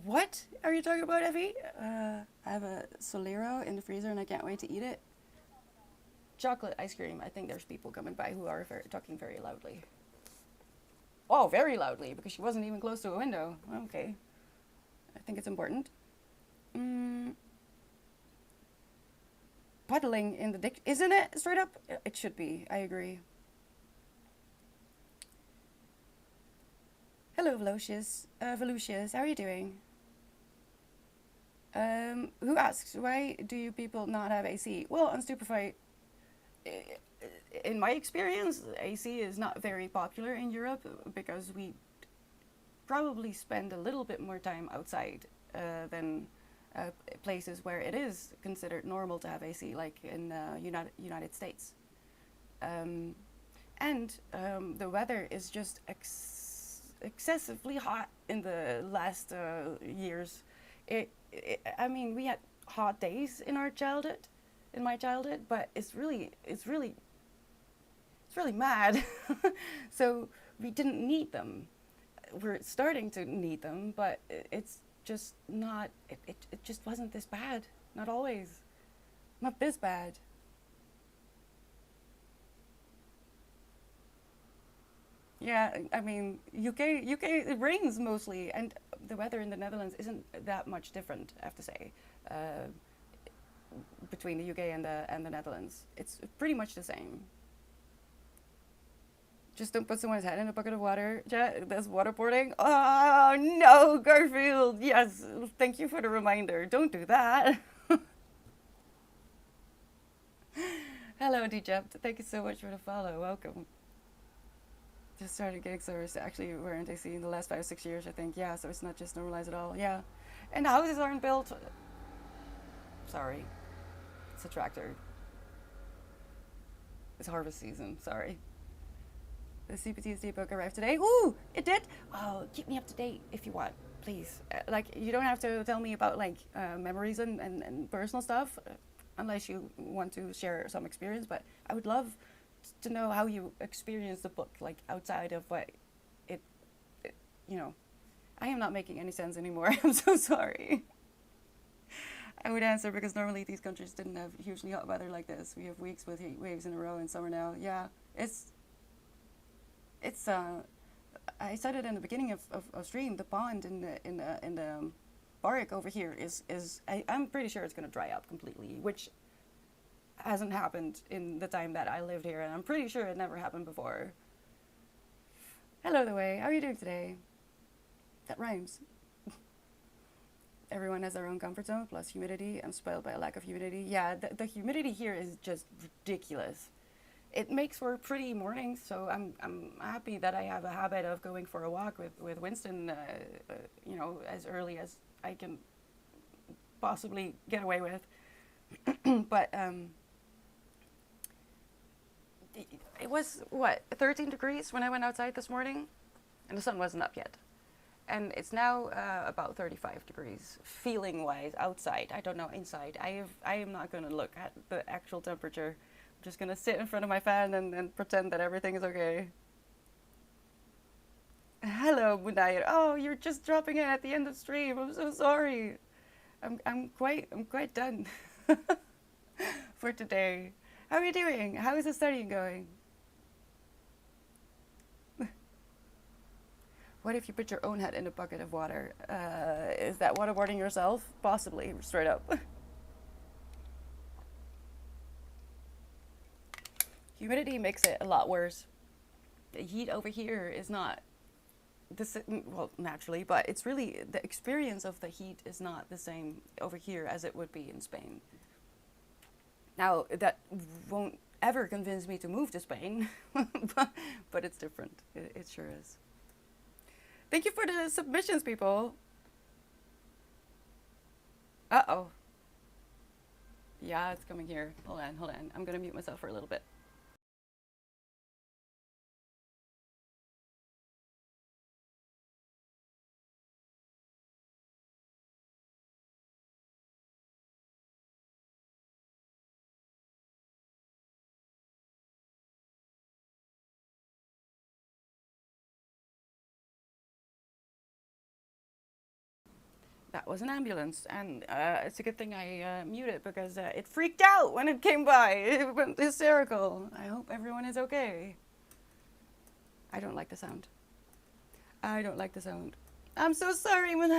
What are you talking about, Evie? I have a Solero in the freezer and I can't wait to eat it. Chocolate ice cream. I think there's people coming by who are talking very loudly. Oh, very loudly, because she wasn't even close to a window. Okay. I think it's important. Puddling in the dick. Isn't it? Straight up? It should be. I agree. Hello, Velocious. How are you doing? Who asks, why do you people not have AC? Well, on Stupefy, in my experience, AC is not very popular in Europe because we probably spend a little bit more time outside than places where it is considered normal to have AC, like in United States. Um, and the weather is just excessively hot in the last years. I mean, we had hot days in our childhood, in my childhood, but it's really mad. So we didn't need them. We're starting to need them, but it's just not. It just wasn't this bad. Not always. Not this bad. Yeah, I mean, UK, it rains mostly, and the weather in the Netherlands isn't that much different, I have to say, uh, between the UK and the Netherlands. It's pretty much the same. Just don't put someone's head in a bucket of water. That's waterboarding. Oh no, Garfield. Yes, thank you for the reminder. Don't do that. Hello, Djept. Thank you so much for the follow. Welcome. Just started getting service. Actually, we're in DC in the last 5 or 6 years, I think. Yeah, so it's not just normalized at all. Yeah, and the houses aren't built. Sorry, it's a tractor. It's harvest season. Sorry. The CPTSD book arrived today. Ooh, it did. Oh, keep me up to date if you want, please. Like, you don't have to tell me about like memories and personal stuff, unless you want to share some experience. But I would love to know how you experience the book, like outside of what it, it you know. I am not making any sense anymore. I'm so sorry. I would answer because normally these countries didn't have hugely hot weather like this. We have weeks with heat waves in a row in summer now. Yeah, it's. I said it in the beginning of stream. The pond in the barrack over here I'm pretty sure it's gonna dry up completely, which hasn't happened in the time that I lived here, and I'm pretty sure it never happened before. Hello, the way. How are you doing today? That rhymes. Everyone has their own comfort zone, plus humidity. I'm spoiled by a lack of humidity. Yeah, the humidity here is just ridiculous. It makes for pretty mornings, so I'm happy that I have a habit of going for a walk with Winston, as early as I can possibly get away with. But it was, what, 13 degrees when I went outside this morning? And the sun wasn't up yet. And it's now about 35 degrees, feeling wise, outside. I don't know, inside. I am not going to look at the actual temperature. I'm just going to sit in front of my fan and pretend that everything is okay. Hello, Munayir. Oh, you're just dropping in at the end of stream. I'm so sorry. I'm quite done for today. How are you doing? How is the studying going? What if you put your own head in a bucket of water? Is that waterboarding yourself? Possibly, straight up. Humidity makes it a lot worse. The heat over here is not this, well, naturally, but it's really the experience of the heat is not the same over here as it would be in Spain. Now, that won't ever convince me to move to Spain, but it's different. It sure is. Thank you for the submissions, people. Uh-oh. Yeah, it's coming here. Hold on, hold on. I'm gonna mute myself for a little bit. That was an ambulance, and it's a good thing I muted because it freaked out when it came by. It went hysterical. I hope everyone is okay. I don't like the sound. I don't like the sound. I'm so sorry when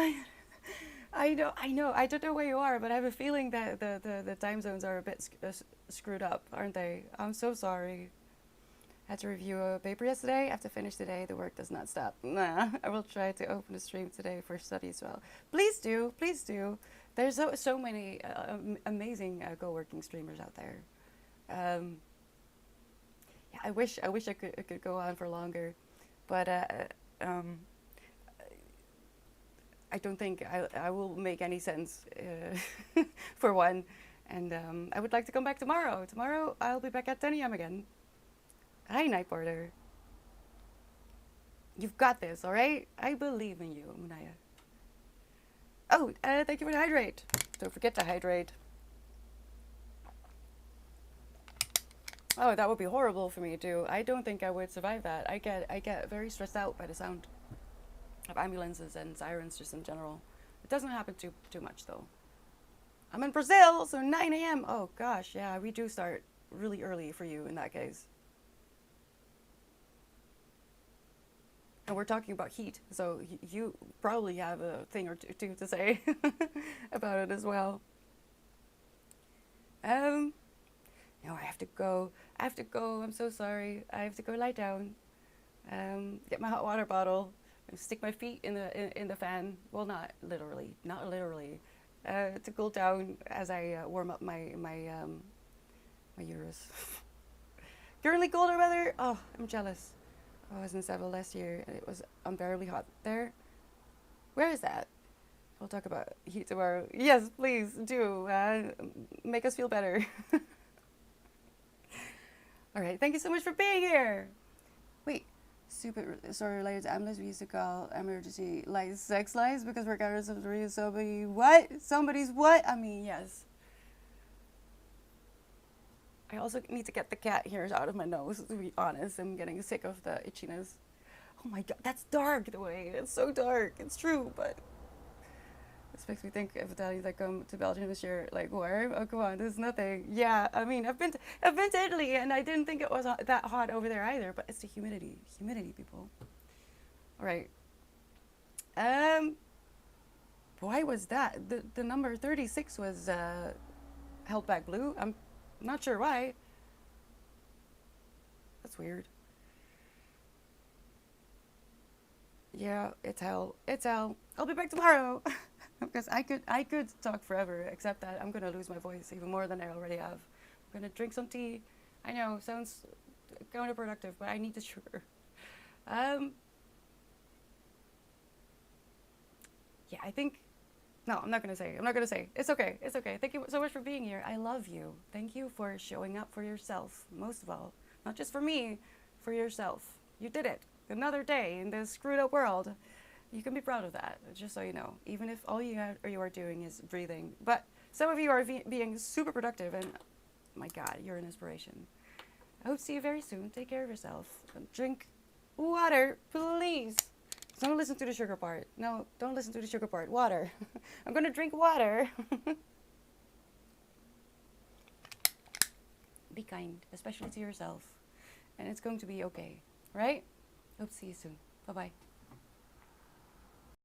I don't know where you are, but I have a feeling that the time zones are a bit screwed up, aren't they? I'm so sorry. Had to review a paper yesterday. I have to finish today. The work does not stop. Nah, I will try to open the stream today for study as well. Please do, please do. There's so many amazing co-working streamers out there. Um, Yeah, I wish I could go on for longer, but um, I don't think I will make any sense for one. And I would like to come back tomorrow. Tomorrow I'll be back at 10 a.m. again. Hi, night porter. You've got this, all right? I believe in you, Munaya. Oh, thank you for the hydrate. Don't forget to hydrate. Oh, that would be horrible for me too. I don't think I would survive that. I get very stressed out by the sound of ambulances and sirens just in general. It doesn't happen too much though. I'm in Brazil, so 9 a.m. Oh gosh, yeah, we do start really early for you in that case. And we're talking about heat, so you probably have a thing or two to say about it as well. Um, no, I have to go. I have to go. I'm so sorry. I have to go lie down. Get my hot water bottle and stick my feet in the fan. Well, not literally, to cool down as I warm up my uterus. Currently colder weather. Oh, I'm jealous. I was in Seville last year and it was unbearably hot there. Where is that? We'll talk about heat tomorrow. Yes, please do. Make us feel better. All right. Thank you so much for being here. Wait. Stupid story related to ambulance we used to call emergency lights sex lights because regardless of the reason somebody what? Somebody's what? I mean, yes. I also need to get the cat hairs out of my nose, to be honest. I'm getting sick of the itchiness. Oh my god, that's dark the way. It's so dark. It's true, but this makes me think of Italians that come to Belgium this year, like warm. Oh come on, this is nothing. Yeah, I mean, I've been to Italy, and I didn't think it was that hot over there either. But it's the humidity, people. All right. Why was that? The number 36 was held back blue. I'm not sure why. That's weird. Yeah, it's hell. It's hell. I'll be back tomorrow. Because I could talk forever, except that I'm gonna lose my voice even more than I already have. I'm gonna drink some tea. I know, sounds counterproductive, but I need the sugar. Um, yeah, I think. No, I'm not gonna say. I'm not gonna say. It's okay. It's okay. Thank you so much for being here. I love you. Thank you for showing up for yourself, most of all. Not just for me, for yourself. You did it. Another day in this screwed up world. You can be proud of that, just so you know. Even if all you are doing is breathing. But some of you are being super productive, and my God, you're an inspiration. I hope to see you very soon. Take care of yourself. Drink water, please. Don't listen to the sugar part. No, don't listen to the sugar part. Water. I'm gonna drink water. Be kind, especially to yourself. And it's going to be okay, right? Hope to see you soon. Bye-bye.